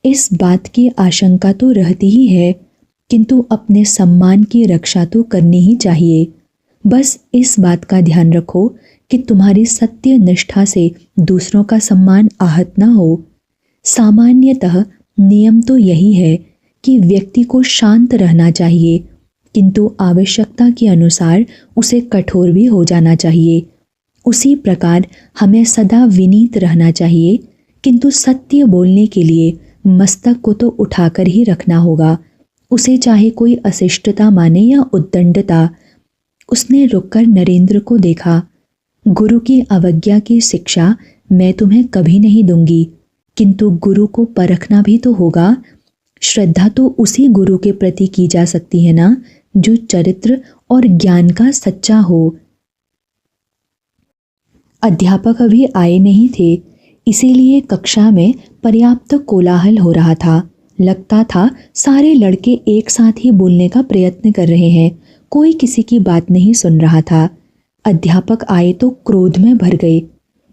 इस बात की आशंका तो रहती ही है, किंतु अपने सम्मान की रक्षा तो करनी ही चाहिए। बस इस बात का ध्यान रखो कि तुम्हारी सत्य निष्ठा से दूसरों का सम्मान आहत न हो। सामान्यतः नियम तो यही है कि व्यक्ति को शांत रहना चाहिए, किंतु आवश्यकता के अनुसार उसे कठोर भी हो जाना चाहिए। उसी प्रकार हमें सदा विनीत रहना चाहिए, किंतु सत्य बोलने के लिए मस्तक को तो उठाकर ही रखना होगा, उसे चाहे कोई अशिष्टता माने या उद्दंडता। उसने रुककर नरेंद्र को देखा। गुरु की अवज्ञा की शिक्षा मैं तुम्हें कभी नहीं दूंगी, किंतु गुरु को परखना भी तो होगा। श्रद्धा तो उसी गुरु के प्रति की जा सकती है ना, जो चरित्र और ज्ञान का सच्चा हो। अध्यापक अभी आए नहीं थे, इसीलिए कक्षा में पर्याप्त कोलाहल हो रहा था। लगता था सारे लड़के एक साथ ही बोलने का प्रयत्न कर रहे हैं, कोई किसी की बात नहीं सुन रहा था। अध्यापक आए तो क्रोध में भर गए।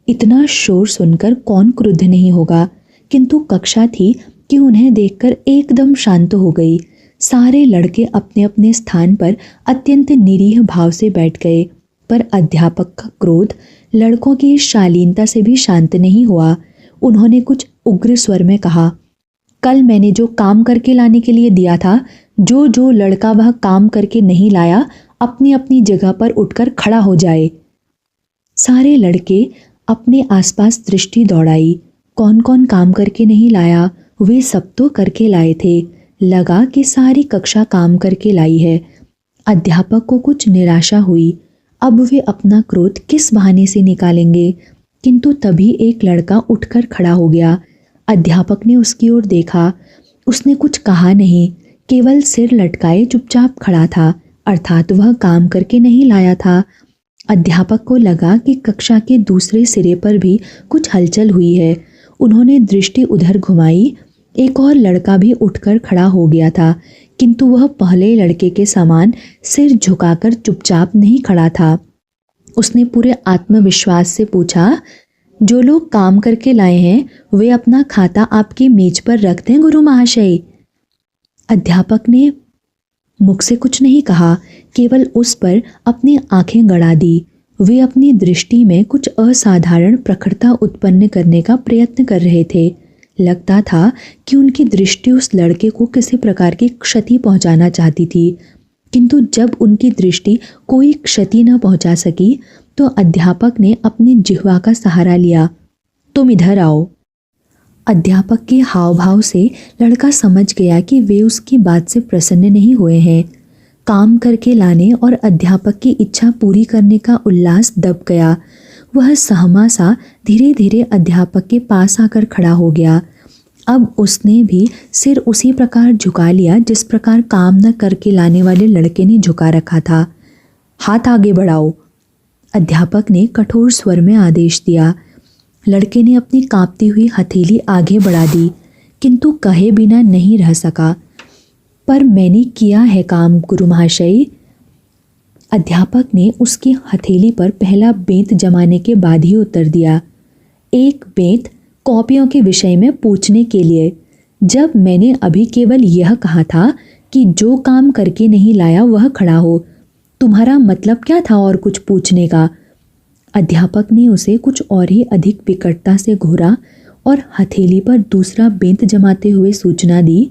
इतना शोर सुनकर कौन क्रुद्ध नहीं होगा, किंतु कक्षा थी कि उन्हें देखकर एकदम शांत हो गई। सारे लड़के अपने अपने स्थान पर अत्यंत निरीह भाव से बैठ गए, पर अध्यापक का क्रोध लड़कों की शालीनता से भी शांत नहीं हुआ। उन्होंने कुछ उग्र स्वर में कहा, कल मैंने जो काम करके लाने के लिए दिया था, जो लड़का वह काम करके नहीं लाया अपनी अपनी जगह पर उठकर खड़ा हो जाए। सारे लड़के अपने आसपास दृष्टि दौड़ाई। कौन कौन काम करके नहीं लाया, वे सब तो करके लाए थे। लगा कि सारी कक्षा काम करके लाई है। अध्यापक को कुछ निराशा हुई। अब वे अपना क्रोध किस बहाने से निकालेंगे, किंतु तभी एक लड़का उठकर खड़ा हो गया। अध्यापक ने उसकी ओर देखा। उसने कुछ कहा नहीं, केवल सिर लटकाए चुपचाप खड़ा था, अर्थात वह काम करके नहीं लाया था। अध्यापक को लगा कि कक्षा के दूसरे सिरे पर भी कुछ हलचल हुई है। उन्होंने दृष्टि उधर घुमाई। एक और लड़का भी उठकर खड़ा हो गया था, किंतु वह पहले लड़के के समान सिर झुकाकर चुपचाप नहीं खड़ा था। उसने पूरे आत्मविश्वास से पूछा, जो लोग काम करके लाए हैं वे अपना खाता आपकी मेज पर रख दें गुरु महाशय। अध्यापक ने मुख से कुछ नहीं कहा, केवल उस पर अपनी आंखें गड़ा दी। वे अपनी दृष्टि में कुछ असाधारण प्रखरता उत्पन्न करने का प्रयत्न कर रहे थे। लगता था कि उनकी दृष्टि उस लड़के को किसी प्रकार की क्षति पहुंचाना चाहती थी, किंतु जब उनकी दृष्टि कोई क्षति न पहुंचा सकी तो अध्यापक ने अपनी जिह्वा का सहारा लिया। तुम इधर आओ। अध्यापक के हाव भाव से लड़का समझ गया कि वे उसकी बात से प्रसन्न नहीं हुए हैं। काम करके लाने और अध्यापक की इच्छा पूरी करने का उल्लास दब गया। वह सहमा सा धीरे धीरे अध्यापक के पास आकर खड़ा हो गया। अब उसने भी सिर उसी प्रकार झुका लिया जिस प्रकार काम न करके लाने वाले लड़के ने झुका रखा था। हाथ आगे बढ़ाओ, अध्यापक ने कठोर स्वर में आदेश दिया। लड़के ने अपनी कांपती हुई हथेली आगे बढ़ा दी, किंतु कहे बिना नहीं रह सका। पर मैंने किया है काम गुरु महाशय। अध्यापक ने उसकी हथेली पर पहला बेंत जमाने के बाद ही उत्तर दिया। एक बेंत कॉपियों के विषय में पूछने के लिए, जब मैंने अभी केवल यह कहा था कि जो काम करके नहीं लाया वह खड़ा हो। तुम्हारा मतलब क्या था और कुछ पूछने का? अध्यापक ने उसे कुछ और ही अधिक विकटता से घूरा और हथेली पर दूसरा बेंत जमाते हुए सूचना दी,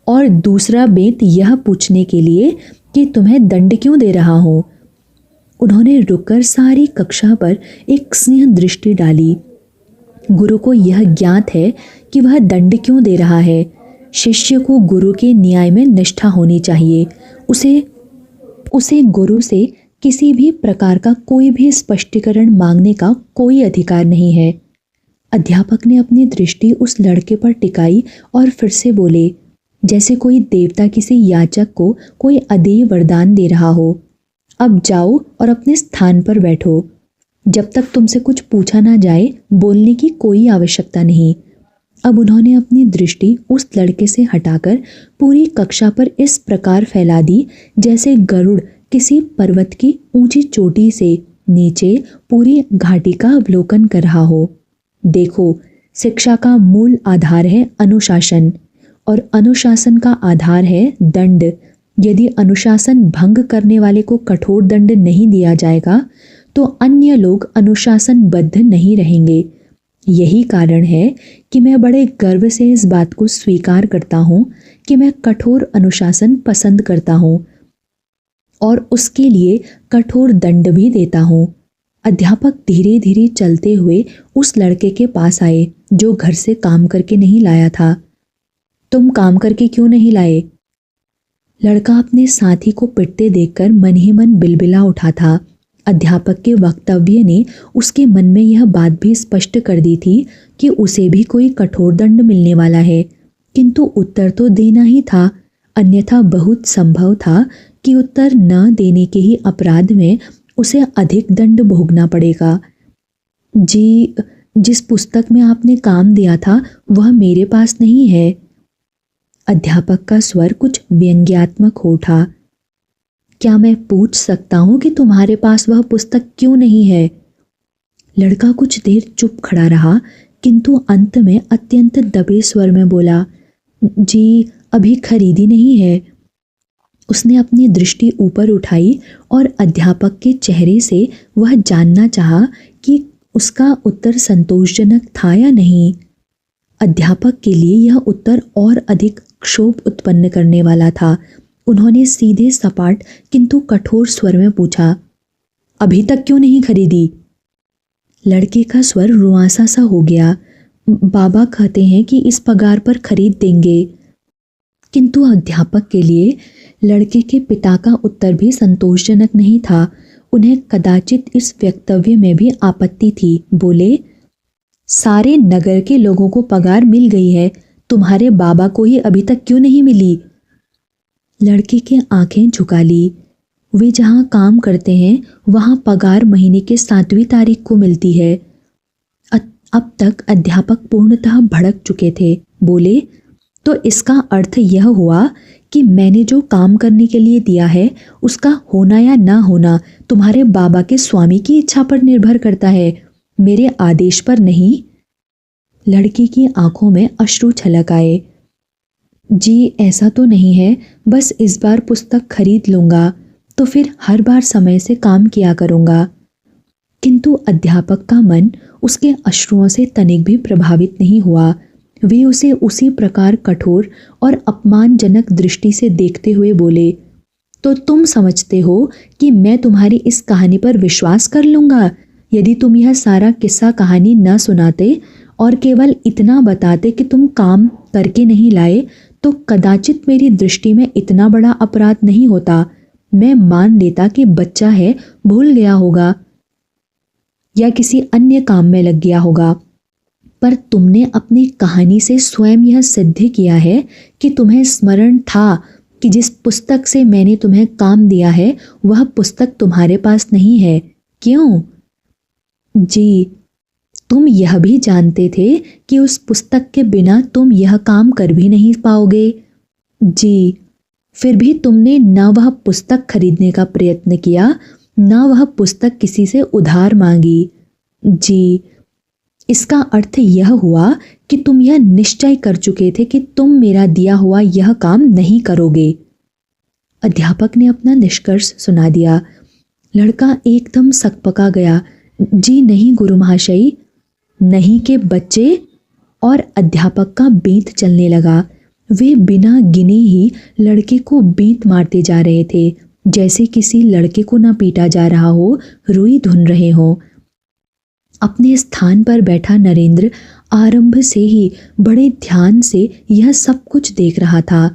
और दूसरा बेंत यह पूछने के लिए कि तुम्हें दंड क्यों दे रहा हूं। उन्होंने रुककर सारी कक्षा पर एक स्नेह दृष्टि डाली। गुरु को यह ज्ञात है कि वह दंड क्यों दे रहा है। शिष्य को गुरु के न्याय में निष्ठा होनी चाहिए। उसे गुरु से किसी भी प्रकार का कोई भी स्पष्टीकरण मांगने का कोई अधिकार नहीं है। अध्यापक ने अपनी दृष्टि उस लड़के पर टिकाई और फिर से बोले, जैसे कोई देवता किसी याचक को कोई अदेय वरदान दे रहा हो। अब जाओ और अपने स्थान पर बैठो। जब तक तुमसे कुछ पूछा ना जाए बोलने की कोई आवश्यकता नहीं। अब उन्होंने अपनी दृष्टि उस लड़के से हटाकर पूरी कक्षा पर इस प्रकार फैला दी जैसे गरुड़ किसी पर्वत की ऊंची चोटी से नीचे पूरी घाटी का अवलोकन कर रहा हो। देखो, शिक्षा का मूल आधार है अनुशासन और अनुशासन का आधार है दंड। यदि अनुशासन भंग करने वाले को कठोर दंड नहीं दिया जाएगा तो अन्य लोग अनुशासनबद्ध नहीं रहेंगे। यही कारण है कि मैं बड़े गर्व से इस बात को स्वीकार करता हूँ कि मैं कठोर अनुशासन पसंद करता हूँ और उसके लिए कठोर दंड भी देता हूँ। अध्यापक धीरे धीरे चलते हुए उस लड़के के पास आए जो घर से काम करके नहीं लाया था। तुम काम करके क्यों नहीं लाए? लड़का अपने साथी को पिटते देखकर मन ही मन बिलबिला उठा था। अध्यापक के वक्तव्य ने उसके मन में यह बात भी स्पष्ट कर दी थी कि उसे भी कोई कठोर दंड मिलने वाला है, किंतु उत्तर तो देना ही था, अन्यथा बहुत संभव था कि उत्तर न देने के ही अपराध में उसे अधिक दंड भोगना पड़ेगा। जी, जिस पुस्तक में आपने काम दिया था वह मेरे पास नहीं है। अध्यापक का स्वर कुछ व्यंग्यात्मक हो उठा। क्या मैं पूछ सकता हूं कि तुम्हारे पास वह पुस्तक क्यों नहीं है? लड़का कुछ देर चुप खड़ा रहा, किंतु अंत में अत्यंत दबे स्वर में बोला, जी अभी खरीदी नहीं है। उसने अपनी दृष्टि ऊपर उठाई और अध्यापक के चेहरे से वह जानना चाहा कि उसका उत्तर संतोषजनक था या नहीं। अध्यापक के लिए यह उत्तर और अधिक क्षोभ उत्पन्न करने वाला था। उन्होंने सीधे सपाट किंतु कठोर स्वर में पूछा, अभी तक क्यों नहीं खरीदी? लड़के का स्वर रुआंसा सा हो गया। बाबा कहते हैं कि इस पगार पर खरीद देंगे। किंतु अध्यापक के लिए लड़के के पिता का उत्तर भी संतोषजनक नहीं था। उन्हें कदाचित इस वक्तव्य में भी आपत्ति थी। बोले, सारे नगर के लोगों को पगार मिल गई है, तुम्हारे बाबा को ही अभी तक क्यों नहीं मिली? लड़के की आंखें झुका ली। वे जहां काम करते हैं वहां पगार महीने के 7वीं तारीख को मिलती है। अब तक अध्यापक पूर्णतः भड़क चुके थे। बोले, तो इसका अर्थ यह हुआ कि मैंने जो काम करने के लिए दिया है उसका होना या ना होना तुम्हारे बाबा के स्वामी की इच्छा पर निर्भर करता है, मेरे आदेश पर नहीं। लड़के की आंखों में अश्रु छलक आए। जी ऐसा तो नहीं है, बस इस बार पुस्तक खरीद लूंगा तो फिर हर बार समय से काम किया करूंगा। किंतु अध्यापक का मन उसके अश्रुओं से तनिक भी प्रभावित नहीं हुआ। वे उसे उसी प्रकार कठोर और अपमानजनक दृष्टि से देखते हुए बोले, तो तुम समझते हो कि मैं तुम्हारी इस कहानी पर विश्वास कर लूंगा? यदि तुम यह सारा किस्सा कहानी न सुनाते और केवल इतना बताते कि तुम काम करके नहीं लाए तो कदाचित मेरी दृष्टि में इतना बड़ा अपराध नहीं होता। मैं मान लेता कि बच्चा है, भूल गया होगा या किसी अन्य काम में लग गया होगा, पर तुमने अपनी कहानी से स्वयं यह सिद्ध किया है कि तुम्हें स्मरण था कि जिस पुस्तक से मैंने तुम्हें काम दिया है वह पुस्तक तुम्हारे पास नहीं है। क्यों? जी, तुम यह भी जानते थे कि उस पुस्तक के बिना तुम यह काम कर भी नहीं पाओगे। जी, फिर भी तुमने न वह पुस्तक खरीदने का प्रयत्न किया, न वह पुस्तक किसी से उधार मांगी। जी, इसका अर्थ यह हुआ कि तुम यह निश्चय कर चुके थे कि तुम मेरा दिया हुआ यह काम नहीं करोगे। अध्यापक ने अपना निष्कर्ष सुना दिया। लड़का एकदम सकपका गया। जी नहीं गुरु महाशय, नहीं के बच्चे। और अध्यापक का बेंत चलने लगा। वे बिना गिने ही लड़के को बेंत मारते जा रहे थे, जैसे किसी लड़के को ना पीटा जा रहा हो, रुई धुन रहे हों। अपने स्थान पर बैठा नरेंद्र आरंभ से ही बड़े ध्यान से यह सब कुछ देख रहा था।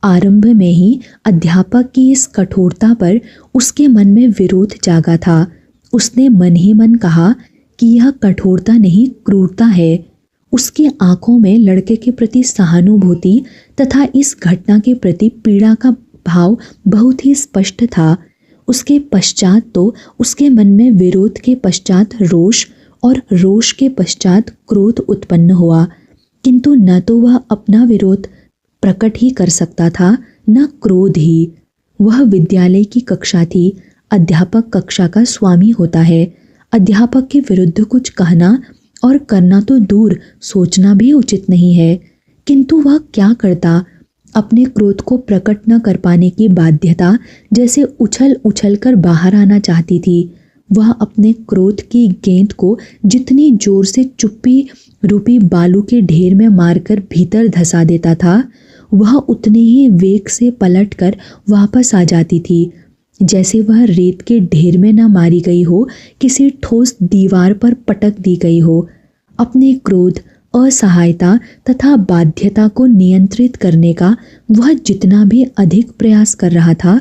आरंभ में ही अध्यापक की इस कठोरता पर उसके मन में विरोध जागा था। उसने मन ही मन कहा कि यह कठोरता नहीं, क्रूरता है। उसकी आंखों में लड़के के प्रति सहानुभूति तथा इस घटना के प्रति पीड़ा का भाव बहुत ही स्पष्ट था। उसके पश्चात तो उसके मन में विरोध के पश्चात रोष और रोष के पश्चात क्रोध उत्पन्न हुआ, किंतु न तो वह अपना विरोध प्रकट ही कर सकता था, न क्रोध ही। वह विद्यालय की कक्षा थी, अध्यापक कक्षा का स्वामी होता है। अध्यापक के विरुद्ध कुछ कहना और करना तो दूर, सोचना भी उचित नहीं है, किंतु वह क्या करता। अपने क्रोध को प्रकट न कर पाने की बाध्यता जैसे उछल उछल कर बाहर आना चाहती थी। वह अपने क्रोध की गेंद को जितनी जोर से चुप्पी रूपी बालू के ढेर में मारकर भीतर धसा देता था, वह उतने ही वेग से पलटकर वापस आ जाती थी जैसे वह रेत के ढेर में न मारी गई हो, किसी ठोस दीवार पर पटक दी गई हो। अपने क्रोध, असहायता तथा बाध्यता को नियंत्रित करने का वह जितना भी अधिक प्रयास कर रहा था,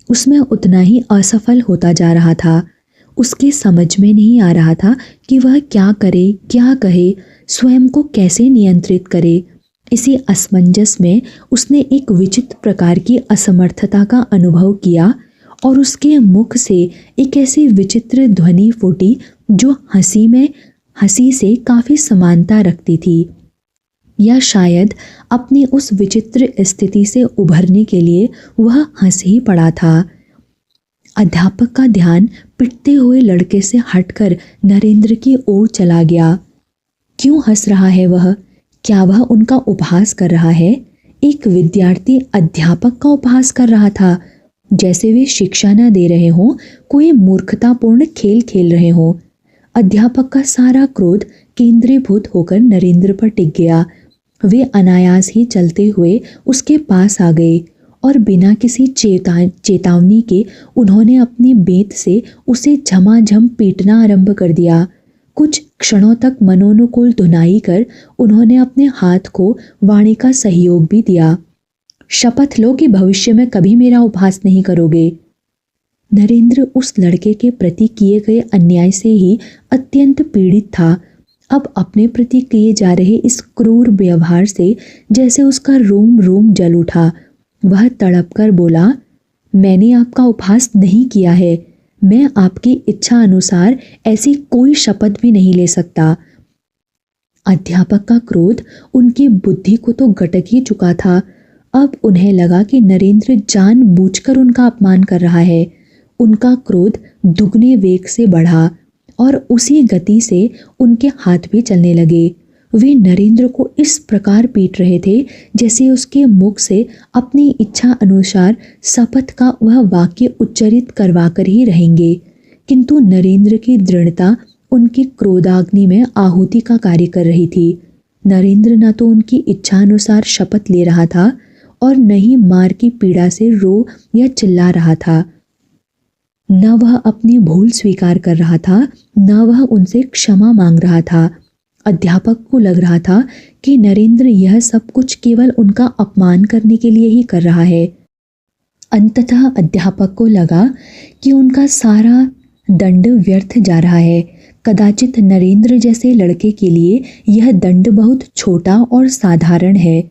उसमें उतना ही असफल होता जा रहा था। उसके समझ में नहीं आ रहा था कि वह क्या करे, क्या कहे, स्वयं को कैसे नियंत्रित करे। इसी असमंजस में उसने एक विचित्र प्रकार की असमर्थता का अनुभव किया और उसके मुख से एक ऐसी विचित्र ध्वनि फूटी जो हंसी से काफी समानता रखती थी, या शायद अपनी उस विचित्र स्थिति से उभरने के लिए वह हंस ही पड़ा था। अध्यापक का ध्यान पिटते हुए लड़के से हटकर नरेंद्र की ओर चला गया। क्यों हंस रहा है वह? क्या वह उनका उपहास कर रहा है? एक विद्यार्थी अध्यापक का उपहास कर रहा था, जैसे वे शिक्षा न दे रहे हों, कोई मूर्खतापूर्ण खेल खेल रहे हों। अध्यापक का सारा क्रोध केंद्रीभूत होकर नरेंद्र पर टिक गया। वे अनायास ही चलते हुए उसके पास आ गए और बिना किसी चेतावनी के उन्होंने अपनी बेंत से उसे झमाझम पीटना आरंभ कर दिया। कुछ क्षणों तक मनोनुकूल धुनाई कर उन्होंने अपने हाथ को वाणी का सहयोग भी दिया। शपथ लो कि भविष्य में कभी मेरा उपहास नहीं करोगे। नरेंद्र उस लड़के के प्रति किए गए अन्याय से ही अत्यंत पीड़ित था। अब अपने प्रति किए जा रहे इस क्रूर व्यवहार से जैसे उसका रोम रोम जल उठा। वह तड़प कर बोला, मैंने आपका उपहास नहीं किया है। मैं आपकी इच्छा अनुसार ऐसी कोई शपथ भी नहीं ले सकता। अध्यापक का क्रोध उनकी बुद्धि को तो गटक ही चुका था। अब उन्हें लगा कि नरेंद्र जानबूझकर उनका अपमान कर रहा है। उनका क्रोध दुगने वेग से बढ़ा और उसी गति से उनके हाथ भी चलने लगे। वे नरेंद्र को इस प्रकार पीट रहे थे जैसे उसके मुख से अपनी इच्छा अनुसार शपथ का वह वाक्य उच्चरित करवाकर ही रहेंगे, किंतु नरेंद्र की दृढ़ता उनकी क्रोधाग्नि में आहुति का कार्य कर रही थी। नरेंद्र न तो उनकी इच्छा अनुसार शपथ ले रहा था और न ही मार की पीड़ा से रो या चिल्ला रहा था। न वह अपनी भूल स्वीकार कर रहा था, न वह उनसे क्षमा मांग रहा था। अध्यापक को लग रहा था कि नरेंद्र यह सब कुछ केवल उनका अपमान करने के लिए ही कर रहा है। अंततः अध्यापक को लगा कि उनका सारा दंड व्यर्थ जा रहा है। कदाचित नरेंद्र जैसे लड़के के लिए यह दंड बहुत छोटा और साधारण है।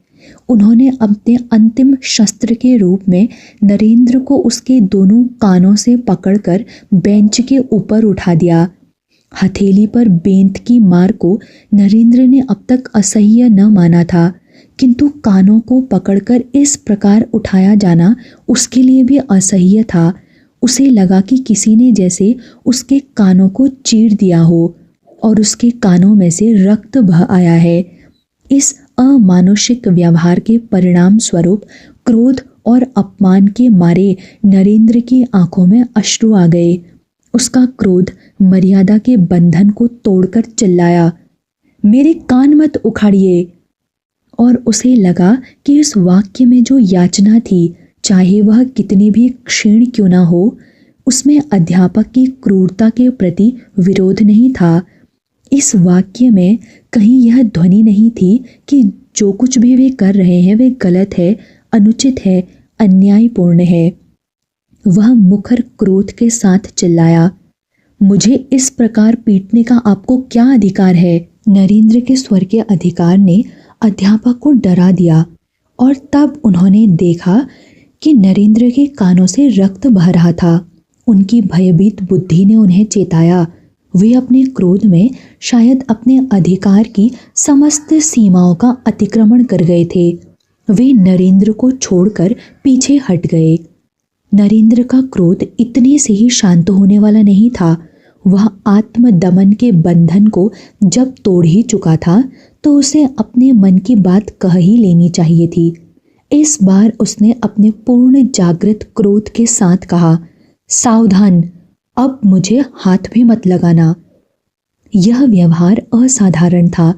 उन्होंने अपने अंतिम शस्त्र के रूप में नरेंद्र को उसके दोनों कानों से पकड़कर बेंच के ऊपर उठा दिया। हथेली पर बेंत की मार को नरेंद्र ने अब तक असह्य न माना था, किंतु कानों को पकड़कर इस प्रकार उठाया जाना उसके लिए भी असह्य था। उसे लगा कि किसी ने जैसे उसके कानों को चीर दिया हो और उसके कानों में से रक्त बह आया है। इस अमानुषिक व्यवहार के परिणाम स्वरूप क्रोध और अपमान के मारे नरेंद्र की आंखों में अश्रु आ गए। उसका क्रोध मर्यादा के बंधन को तोड़कर चिल्लाया, मेरे कान मत उखाड़िए। और उसे लगा कि इस वाक्य में जो याचना थी, चाहे वह कितनी भी क्षीण क्यों न हो, उसमें अध्यापक की क्रूरता के प्रति विरोध नहीं था। इस वाक्य में कहीं यह ध्वनि नहीं थी कि जो कुछ भी वे कर रहे हैं वे गलत है, अनुचित है, अन्यायपूर्ण है। वह मुखर क्रोध के साथ चिल्लाया, मुझे इस प्रकार पीटने का आपको क्या अधिकार है? नरेंद्र के स्वर के अधिकार ने अध्यापक को डरा दिया और तब उन्होंने देखा कि नरेंद्र के कानों से रक्त बह रहा था। उनकी भयभीत बुद्धि ने उन्हें चेताया। वे अपने क्रोध में शायद अपने अधिकार की समस्त सीमाओं का अतिक्रमण कर गए थे। वे नरेंद्र को छोड़कर पीछे हट गए। नरेंद्र का क्रोध इतने से ही शांत होने वाला नहीं था। वह आत्मदमन के बंधन को जब तोड़ ही चुका था तो उसे अपने मन की बात कह ही लेनी चाहिए थी। इस बार उसने अपने पूर्ण जागृत क्रोध के साथ कहा, सावधान, अब मुझे हाथ भी मत लगाना। यह व्यवहार असाधारण था।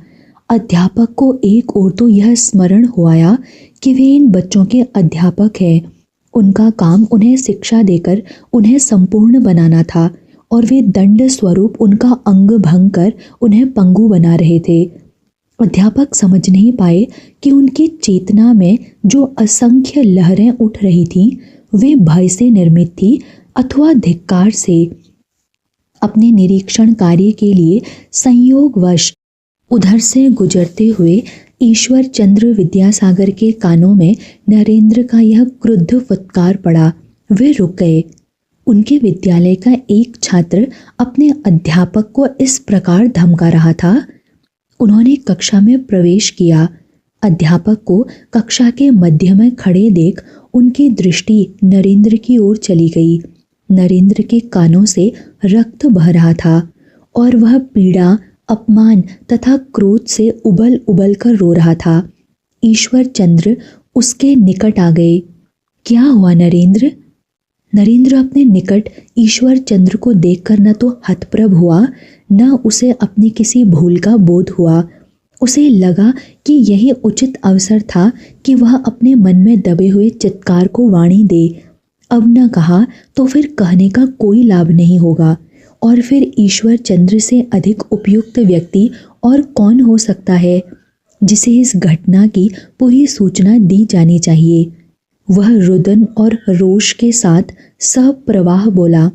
अध्यापक को एक ओर तो यह स्मरण हो आया कि वे इन बच्चों के अध्यापक हैं। उनका काम उन्हें शिक्षा देकर उन्हें संपूर्ण बनाना था और वे दंड स्वरूप उनका अंग भंग कर उन्हें पंगु बना रहे थे। अध्यापक समझ नहीं पाए कि उनकी चेतना में जो असंख्य लहरें उठ रही थीं वे भय से निर्मित थी अथवा धिक्कार से। अपने निरीक्षण कार्य के लिए संयोगवश उधर से गुजरते हुए ईश्वर चंद्र विद्यासागर के कानों में नरेंद्र का यह क्रुद्ध फटकार पड़ा। वे रुक गए। उनके विद्यालय का एक छात्र अपने अध्यापक को इस प्रकार धमका रहा था। उन्होंने कक्षा में प्रवेश किया। अध्यापक को कक्षा के मध्य में खड़े देख उनकी दृष्टि नरेंद्र की ओर चली गई। नरेंद्र के कानों से रक्त बह रहा था और वह पीड़ा, अपमान तथा क्रोध से उबल उबल कर रो रहा था। ईश्वर चंद्र उसके निकट आ गए। क्या हुआ नरेंद्र? नरेंद्र अपने निकट ईश्वर चंद्र को देखकर न तो हतप्रभ हुआ, न उसे अपनी किसी भूल का बोध हुआ। उसे लगा कि यही उचित अवसर था कि वह अपने मन में दबे हुए चित्कार को वाणी दे। अब न कहा तो फिर कहने का कोई लाभ नहीं होगा। और फिर ईश्वर चंद्र से अधिक उपयुक्त व्यक्ति और कौन हो सकता है जिसे इस घटना की पूरी सूचना दी जानी चाहिए। वह रुदन और रोष के साथ सप्रवाह बोला,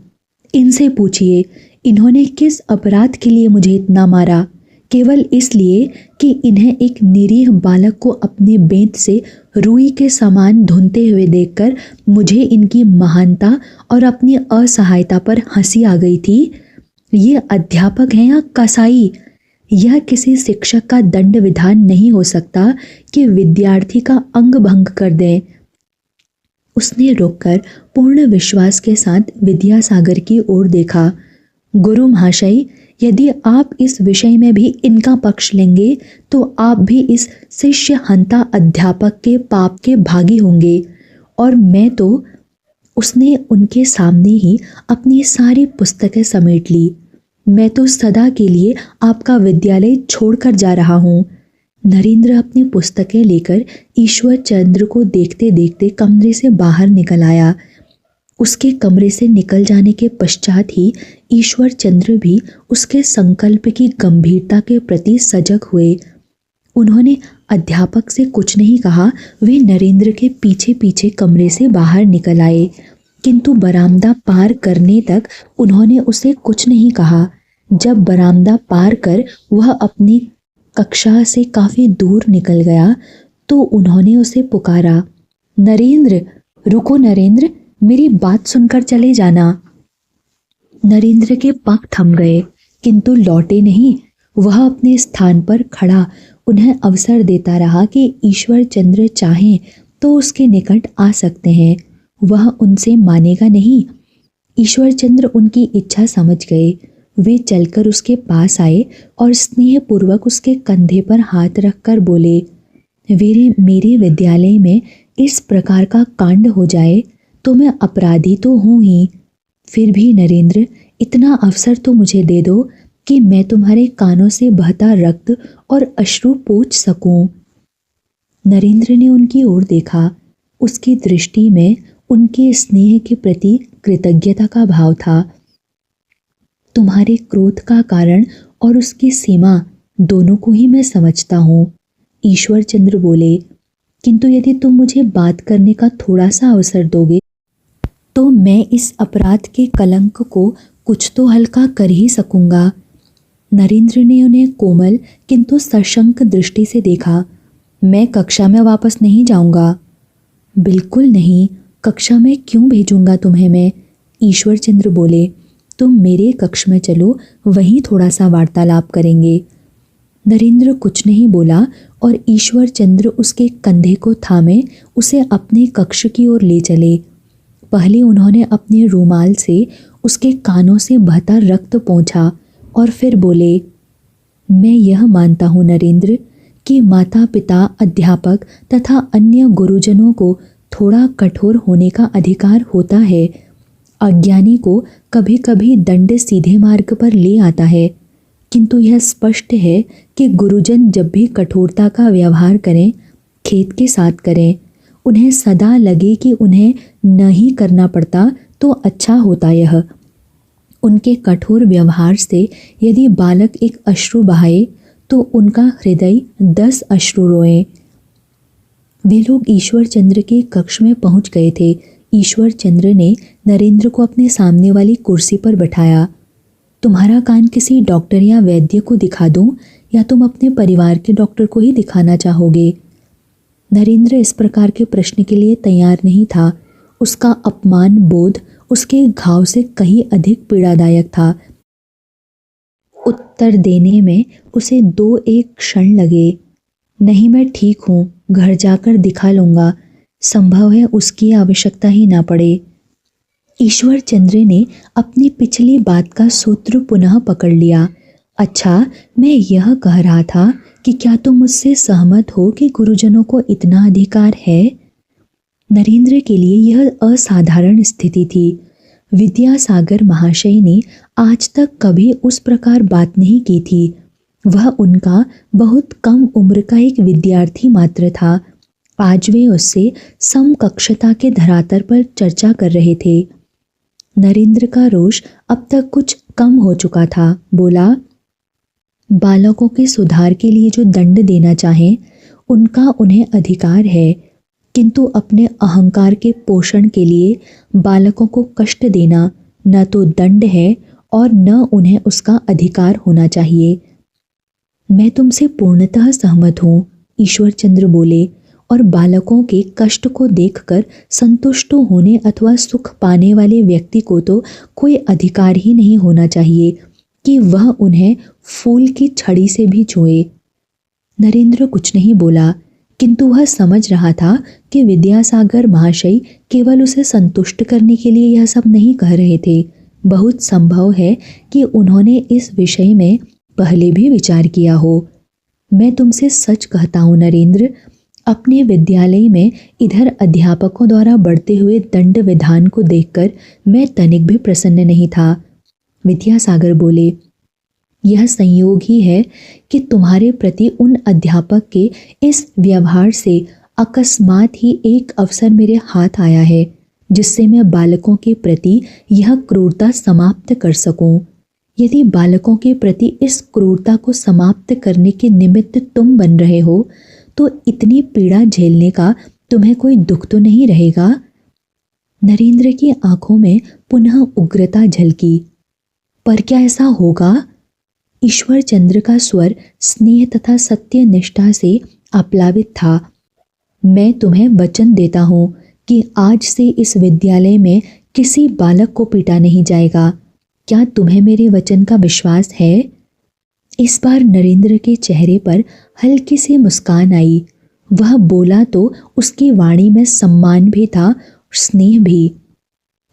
इनसे पूछिए, इन्होंने किस अपराध के लिए मुझे इतना मारा? केवल इसलिए कि इन्हें एक निरीह बालक को अपने बेंत से रुई के समान धुनते हुए देखकर मुझे इनकी महानता और अपनी असहायता पर हंसी आ गई थी। ये अध्यापक हैं या कसाई? यह किसी शिक्षक का दंड विधान नहीं हो सकता कि विद्यार्थी का अंग भंग कर दें। उसने रुककर पूर्ण विश्वास के साथ विद्यासागर की ओर देखा। गुरु महाशय, यदि आप इस विषय में भी इनका पक्ष लेंगे तो आप भी इस शिष्य हंता अध्यापक के पाप के भागी होंगे। और मैं तो उसने उनके सामने ही अपनी सारी पुस्तकें समेट ली। मैं तो सदा के लिए आपका विद्यालय छोड़कर जा रहा हूँ। नरेंद्र अपनी पुस्तकें लेकर ईश्वर चंद्र को देखते देखते कमरे से बाहर निकल आया। उसके कमरे से निकल जाने के पश्चात ही ईश्वर चंद्र भी उसके संकल्प की गंभीरता के प्रति सजग हुए। उन्होंने अध्यापक से कुछ नहीं कहा। वे नरेंद्र के पीछे पीछे कमरे से बाहर निकल आए, किंतु बरामदा पार करने तक उन्होंने उसे कुछ नहीं कहा। जब बरामदा पार कर वह अपनी कक्षा से काफी दूर निकल गया तो उन्होंने उसे पुकारा, नरेंद्र, रुको नरेंद्र, मेरी बात सुनकर चले जाना। नरेंद्र के पांव थम गए किंतु लौटे नहीं। वह अपने स्थान पर खड़ा उन्हें अवसर देता रहा कि ईश्वर चंद्र चाहें तो उसके निकट आ सकते हैं। वह उनसे मानेगा नहीं। ईश्वर चंद्र उनकी इच्छा समझ गए। वे चलकर उसके पास आए और स्नेहपूर्वक उसके कंधे पर हाथ रखकर बोले, मेरे विद्यालय में इस प्रकार का कांड हो जाए तो मैं अपराधी तो हूँ ही, फिर भी नरेंद्र, इतना अवसर तो मुझे दे दो कि मैं तुम्हारे कानों से बहता रक्त और अश्रु पोंछ सकूं। नरेंद्र ने उनकी ओर देखा। उसकी दृष्टि में उनके स्नेह के प्रति कृतज्ञता का भाव था। तुम्हारे क्रोध का कारण और उसकी सीमा दोनों को ही मैं समझता हूँ, ईश्वर चंद्र बोले, किंतु यदि तुम मुझे बात करने का थोड़ा सा अवसर दोगे तो मैं इस अपराध के कलंक को कुछ तो हल्का कर ही सकूंगा। नरेंद्र ने उन्हें कोमल किंतु सशंक दृष्टि से देखा। मैं कक्षा में वापस नहीं जाऊंगा। बिल्कुल नहीं, कक्षा में क्यों भेजूंगा तुम्हें मैं? ईश्वरचंद्र बोले, तुम मेरे कक्ष में चलो, वहीं थोड़ा सा वार्तालाप करेंगे। नरेंद्र कुछ नहीं बोला और ईश्वरचंद्र उसके कंधे को थामे उसे अपने कक्ष की ओर ले चले। पहले उन्होंने अपने रूमाल से उसके कानों से बहता रक्त पोंछा और फिर बोले, मैं यह मानता हूँ नरेंद्र कि माता पिता, अध्यापक तथा अन्य गुरुजनों को थोड़ा कठोर होने का अधिकार होता है। अज्ञानी को कभी कभी दंड सीधे मार्ग पर ले आता है, किंतु यह स्पष्ट है कि गुरुजन जब भी कठोरता का व्यवहार करें, खेद के साथ करें। उन्हें सदा लगे कि उन्हें नहीं करना पड़ता तो अच्छा होता। यह उनके कठोर व्यवहार से यदि बालक एक अश्रु बहाए तो उनका हृदय 10 अश्रु रोए। वे लोग ईश्वरचंद्र के कक्ष में पहुंच गए थे। ईश्वरचंद्र ने नरेंद्र को अपने सामने वाली कुर्सी पर बैठाया। तुम्हारा कान किसी डॉक्टर या वैद्य को दिखा दूं या तुम अपने परिवार के डॉक्टर को ही दिखाना चाहोगे? नरेंद्र इस प्रकार के प्रश्न के लिए तैयार नहीं था। उसका अपमान बोध उसके घाव से कहीं अधिक पीड़ादायक था। उत्तर देने में उसे 2-1 क्षण लगे। नहीं, मैं ठीक हूँ, घर जाकर दिखा लूँगा। संभव है उसकी आवश्यकता ही ना पड़े। ईश्वरचंद्र ने अपनी पिछली बात का सूत्र पुनः पकड़ लिया। अच्छा, मैं यह कह रहा था कि क्या तुम मुझसे सहमत हो कि गुरुजनों को इतना अधिकार है? नरेंद्र के लिए यह असाधारण स्थिति थी। विद्यासागर महाशय ने आज तक कभी उस प्रकार बात नहीं की थी। वह उनका बहुत कम उम्र का एक विद्यार्थी मात्र था। आज वे उससे समकक्षता के धरातल पर चर्चा कर रहे थे। नरेंद्र का रोष अब तक कुछ कम हो चुका था। बोला, बालकों के सुधार के लिए जो दंड देना चाहें उनका उन्हें अधिकार है, किंतु अपने अहंकार के पोषण के लिए बालकों को कष्ट देना न तो दंड है और न उन्हें उसका अधिकार होना चाहिए। मैं तुमसे पूर्णतः सहमत हूँ, ईश्वरचंद्र बोले, और बालकों के कष्ट को देखकर संतुष्ट होने अथवा सुख पाने वाले व्यक्ति को तो कोई अधिकार ही नहीं होना चाहिए कि वह उन्हें फूल की छड़ी से भी छुए। नरेंद्र कुछ नहीं बोला, किंतु वह समझ रहा था कि विद्यासागर महाशय केवल उसे संतुष्ट करने के लिए यह सब नहीं कह रहे थे। बहुत संभव है कि उन्होंने इस विषय में पहले भी विचार किया हो। मैं तुमसे सच कहता हूँ नरेंद्र, अपने विद्यालय में इधर अध्यापकों द्वारा बढ़ते हुए दंड विधान को देखकर मैं तनिक भी प्रसन्न नहीं था। विद्यासागर बोले, यह संयोग ही है कि तुम्हारे प्रति उन अध्यापक के इस व्यवहार से अकस्मात ही एक अवसर मेरे हाथ आया है जिससे मैं बालकों के प्रति यह क्रूरता समाप्त कर सकूं। यदि बालकों के प्रति इस क्रूरता को समाप्त करने के निमित्त तुम बन रहे हो तो इतनी पीड़ा झेलने का तुम्हें कोई दुख तो नहीं रहेगा? नरेंद्र की आंखों में पुनः उग्रता झलकी। पर क्या ऐसा होगा? ईश्वरचंद्र का स्वर स्नेह तथा सत्य निष्ठा से आप्लावित था। मैं तुम्हें वचन देता हूँ कि आज से इस विद्यालय में किसी बालक को पीटा नहीं जाएगा। क्या तुम्हें मेरे वचन का विश्वास है? इस बार नरेंद्र के चेहरे पर हल्की सी मुस्कान आई। वह बोला तो उसकी वाणी में सम्मान भी था, स्नेह भी।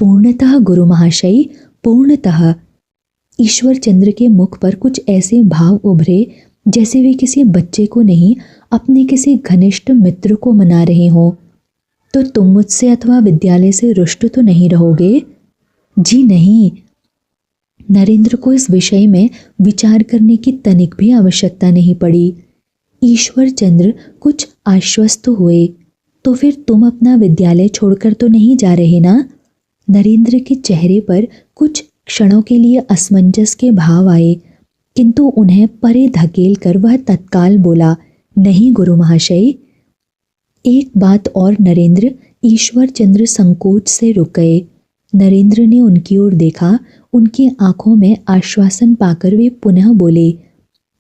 पूर्णतः गुरु महाशय, पूर्णतः। ईश्वरचंद्र के मुख पर कुछ ऐसे भाव उभरे जैसे वे किसी बच्चे को नहीं, अपने किसी घनिष्ठ मित्र को मना रहे हों। तो तुम मुझसे अथवा विद्यालय से रुष्ट तो नहीं रहोगे? जी नहीं। नरेंद्र को इस विषय में विचार करने की तनिक भी आवश्यकता नहीं पड़ी। ईश्वरचंद्र कुछ आश्वस्त हुए। तो फिर तुम अपना विद्यालय छोड़कर तो नहीं जा रहे ना? नरेंद्र के चेहरे पर कुछ क्षणों के लिए असमंजस के भाव आए, किंतु उन्हें परे धकेल कर वह तत्काल बोला, नहीं गुरु महाशय। एक बात और नरेंद्र। ईश्वरचंद्र संकोच से रुक गए। नरेंद्र ने उनकी ओर देखा। उनकी आंखों में आश्वासन पाकर वे पुनः बोले,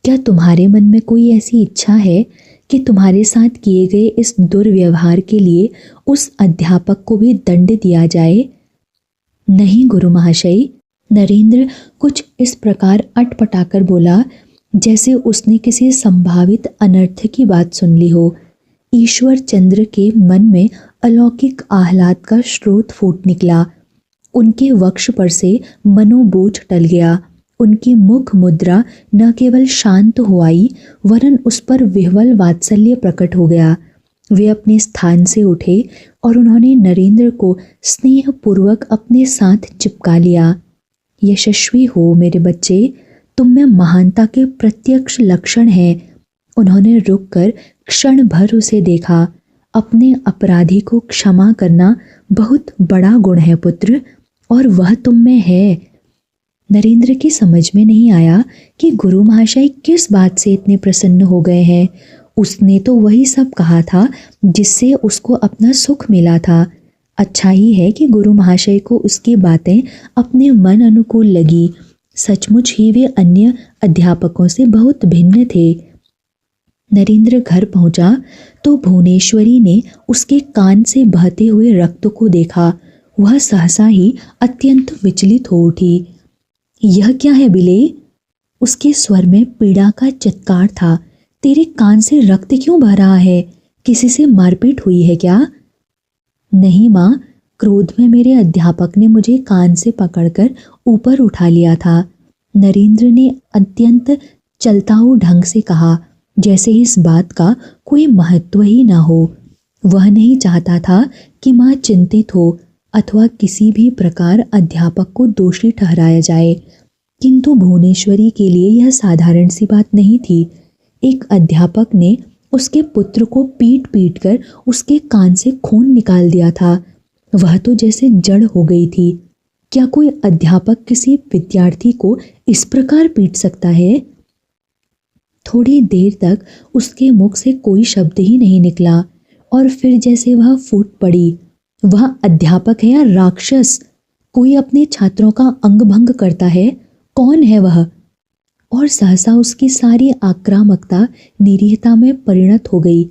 क्या तुम्हारे मन में कोई ऐसी इच्छा है कि तुम्हारे साथ किए गए इस दुर्व्यवहार के लिए उस अध्यापक को भी दंड दिया जाए? नहीं गुरु महाशय। नरेंद्र कुछ इस प्रकार अटपटाकर बोला जैसे उसने किसी संभावित अनर्थ की बात सुन ली हो। ईश्वर चंद्र के मन में अलौकिक आह्लाद का स्रोत फूट निकला। उनके वक्ष पर से मनोबोझ टल गया। उनकी मुख मुद्रा न केवल शांत हो आई वरन उस पर विह्वल वात्सल्य प्रकट हो गया। वे अपने स्थान से उठे और उन्होंने नरेंद्र को स्नेहपूर्वक अपने साथ चिपका लिया। यशस्वी हो मेरे बच्चे, तुम में महानता के प्रत्यक्ष लक्षण हैं। उन्होंने रुककर क्षण भर उसे देखा। अपने अपराधी को क्षमा करना बहुत बड़ा गुण है पुत्र, और वह तुम में है। नरेंद्र की समझ में नहीं आया कि गुरु महाशय किस बात से इतने प्रसन्न हो गए हैं। उसने तो वही सब कहा था जिससे उसको अपना सुख मिला था। अच्छा ही है कि गुरु महाशय को उसकी बातें अपने मन अनुकूल लगी। सचमुच ही वे अन्य अध्यापकों से बहुत भिन्न थे। नरेंद्र घर पहुंचा तो भुवनेश्वरी ने उसके कान से बहते हुए रक्त को देखा। वह सहसा ही अत्यंत विचलित हो उठी। यह क्या है बिले? उसके स्वर में पीड़ा का चित्कार था। तेरे कान से रक्त क्यों बह रहा है? किसी से मारपीट हुई है क्या? नहीं माँ, क्रोध में मेरे अध्यापक ने मुझे कान से पकड़कर ऊपर उठा लिया था। नरेंद्र ने अत्यंत चलताऊ ढंग से कहा, जैसे इस बात का कोई महत्व ही ना हो। वह नहीं चाहता था कि माँ चिंतित हो अथवा किसी भी प्रकार अध्यापक को दोषी ठहराया जाए, किंतु भुवनेश्वरी के लिए यह साधारण सी बात नहीं थी। एक अध्यापक ने उसके पुत्र को पीट पीट कर उसके कान से खून निकाल दिया था। वह तो जैसे जड़ हो गई थी। क्या कोई अध्यापक किसी विद्यार्थी को इस प्रकार पीट सकता है? थोड़ी देर तक उसके मुख से कोई शब्द ही नहीं निकला और फिर जैसे वह फूट पड़ी। वह अध्यापक है या राक्षस? कोई अपने छात्रों का अंग भंग करता है? कौन है वह? और सहसा उसकी सारी आक्रामकता निरीहता में परिणत हो गई।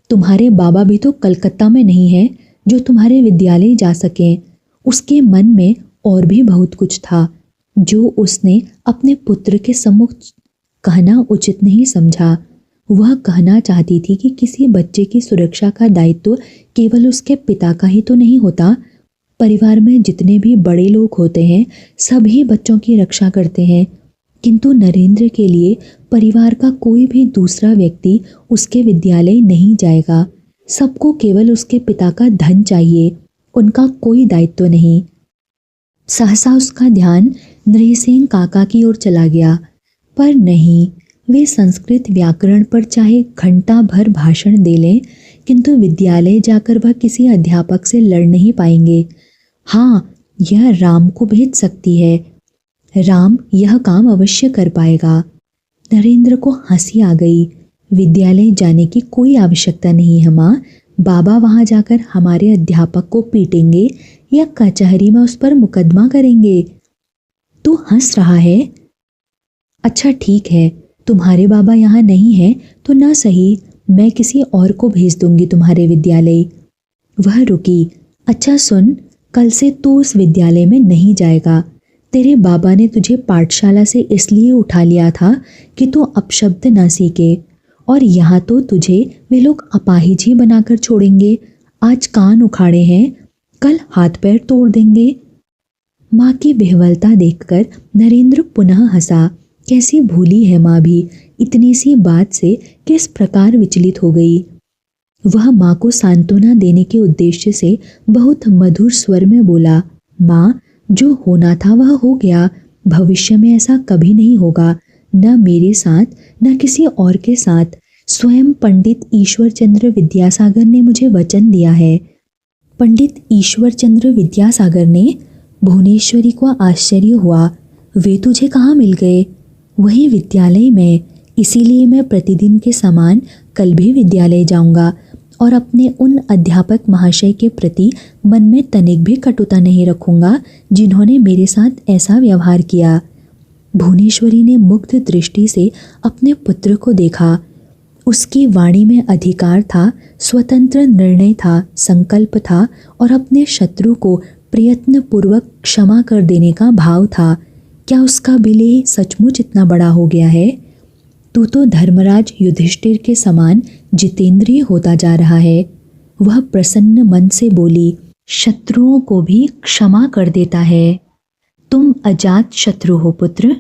तुम्हारे बाबा भी तो कलकत्ता में नहीं है जो तुम्हारे विद्यालय जा सकें। उसके मन में और भी बहुत कुछ था जो उसने अपने पुत्र के सम्मुख कहना उचित नहीं समझा। वह कहना चाहती थी कि किसी बच्चे की सुरक्षा का दायित्व केवल उसके पिता का ही तो नहीं होता। परिवार में जितने भी बड़े लोग होते हैं सभी बच्चों की रक्षा करते हैं, किंतु नरेंद्र के लिए परिवार का कोई भी दूसरा व्यक्ति उसके विद्यालय नहीं जाएगा। सबको केवल उसके पिता का धन चाहिए, उनका कोई दायित्व नहीं। सहसा उसका ध्यान नृसिंह काका की ओर चला गया, पर नहीं, वे संस्कृत व्याकरण पर चाहे घंटा भर भाषण दे लें, किंतु विद्यालय जाकर वह किसी अध्यापक से लड़ नहीं पाएंगे। हाँ, यह राम को भेज सकती है। राम यह काम अवश्य कर पाएगा। नरेंद्र को हंसी आ गई। विद्यालय जाने की कोई आवश्यकता नहीं है माँ। बाबा वहाँ जाकर हमारे अध्यापक को पीटेंगे या कचहरी में उस पर मुकदमा करेंगे। तू हंस रहा है? अच्छा ठीक है, तुम्हारे बाबा यहाँ नहीं हैं तो ना सही, मैं किसी और को भेज दूंगी तुम्हारे विद्यालय। वह रुकी। अच्छा सुन, कल से तू उस विद्यालय में नहीं जाएगा। तेरे बाबा ने तुझे पाठशाला से इसलिए उठा लिया था कि तू अपशब्द ना सीखे, और यहाँ तो तुझे वे लोग अपाहिज ही बनाकर छोड़ेंगे। आज कान उखाड़े हैं, कल हाथ पैर तोड़ देंगे। माँ की विह्वलता देखकर नरेंद्र पुनः हंसा। कैसी भूली है माँ भी, इतनी सी बात से किस प्रकार विचलित हो गई। वह माँ को सांत्वना देने के उद्देश्य से बहुत मधुर स्वर में बोला, माँ, जो होना था वह हो गया। भविष्य में ऐसा कभी नहीं होगा, न मेरे साथ न किसी और के साथ। स्वयं पंडित ईश्वरचंद्र विद्यासागर ने मुझे वचन दिया है। पंडित ईश्वरचंद्र विद्यासागर ने? भुवनेश्वरी को आश्चर्य हुआ। वे तुझे कहाँ मिल गए? वही विद्यालय में। इसीलिए मैं प्रतिदिन के समान कल भी विद्यालय जाऊंगा और अपने उन अध्यापक महाशय के प्रति मन में तनिक भी कटुता नहीं रखूंगा जिन्होंने मेरे साथ ऐसा व्यवहार किया। भुवनेश्वरी ने मुग्ध दृष्टि से अपने पुत्र को देखा। उसकी वाणी में अधिकार था, स्वतंत्र निर्णय था, संकल्प था और अपने शत्रु को प्रयत्नपूर्वक क्षमा कर देने का भाव था। क्या उसका विलेय सचमुच इतना बड़ा हो गया है? तू तो धर्मराज युधिष्ठिर के समान जितेंद्रिय होता जा रहा है। वह प्रसन्न मन से बोली, शत्रुओं को भी क्षमा कर देता है। तुम अजात शत्रु हो पुत्र,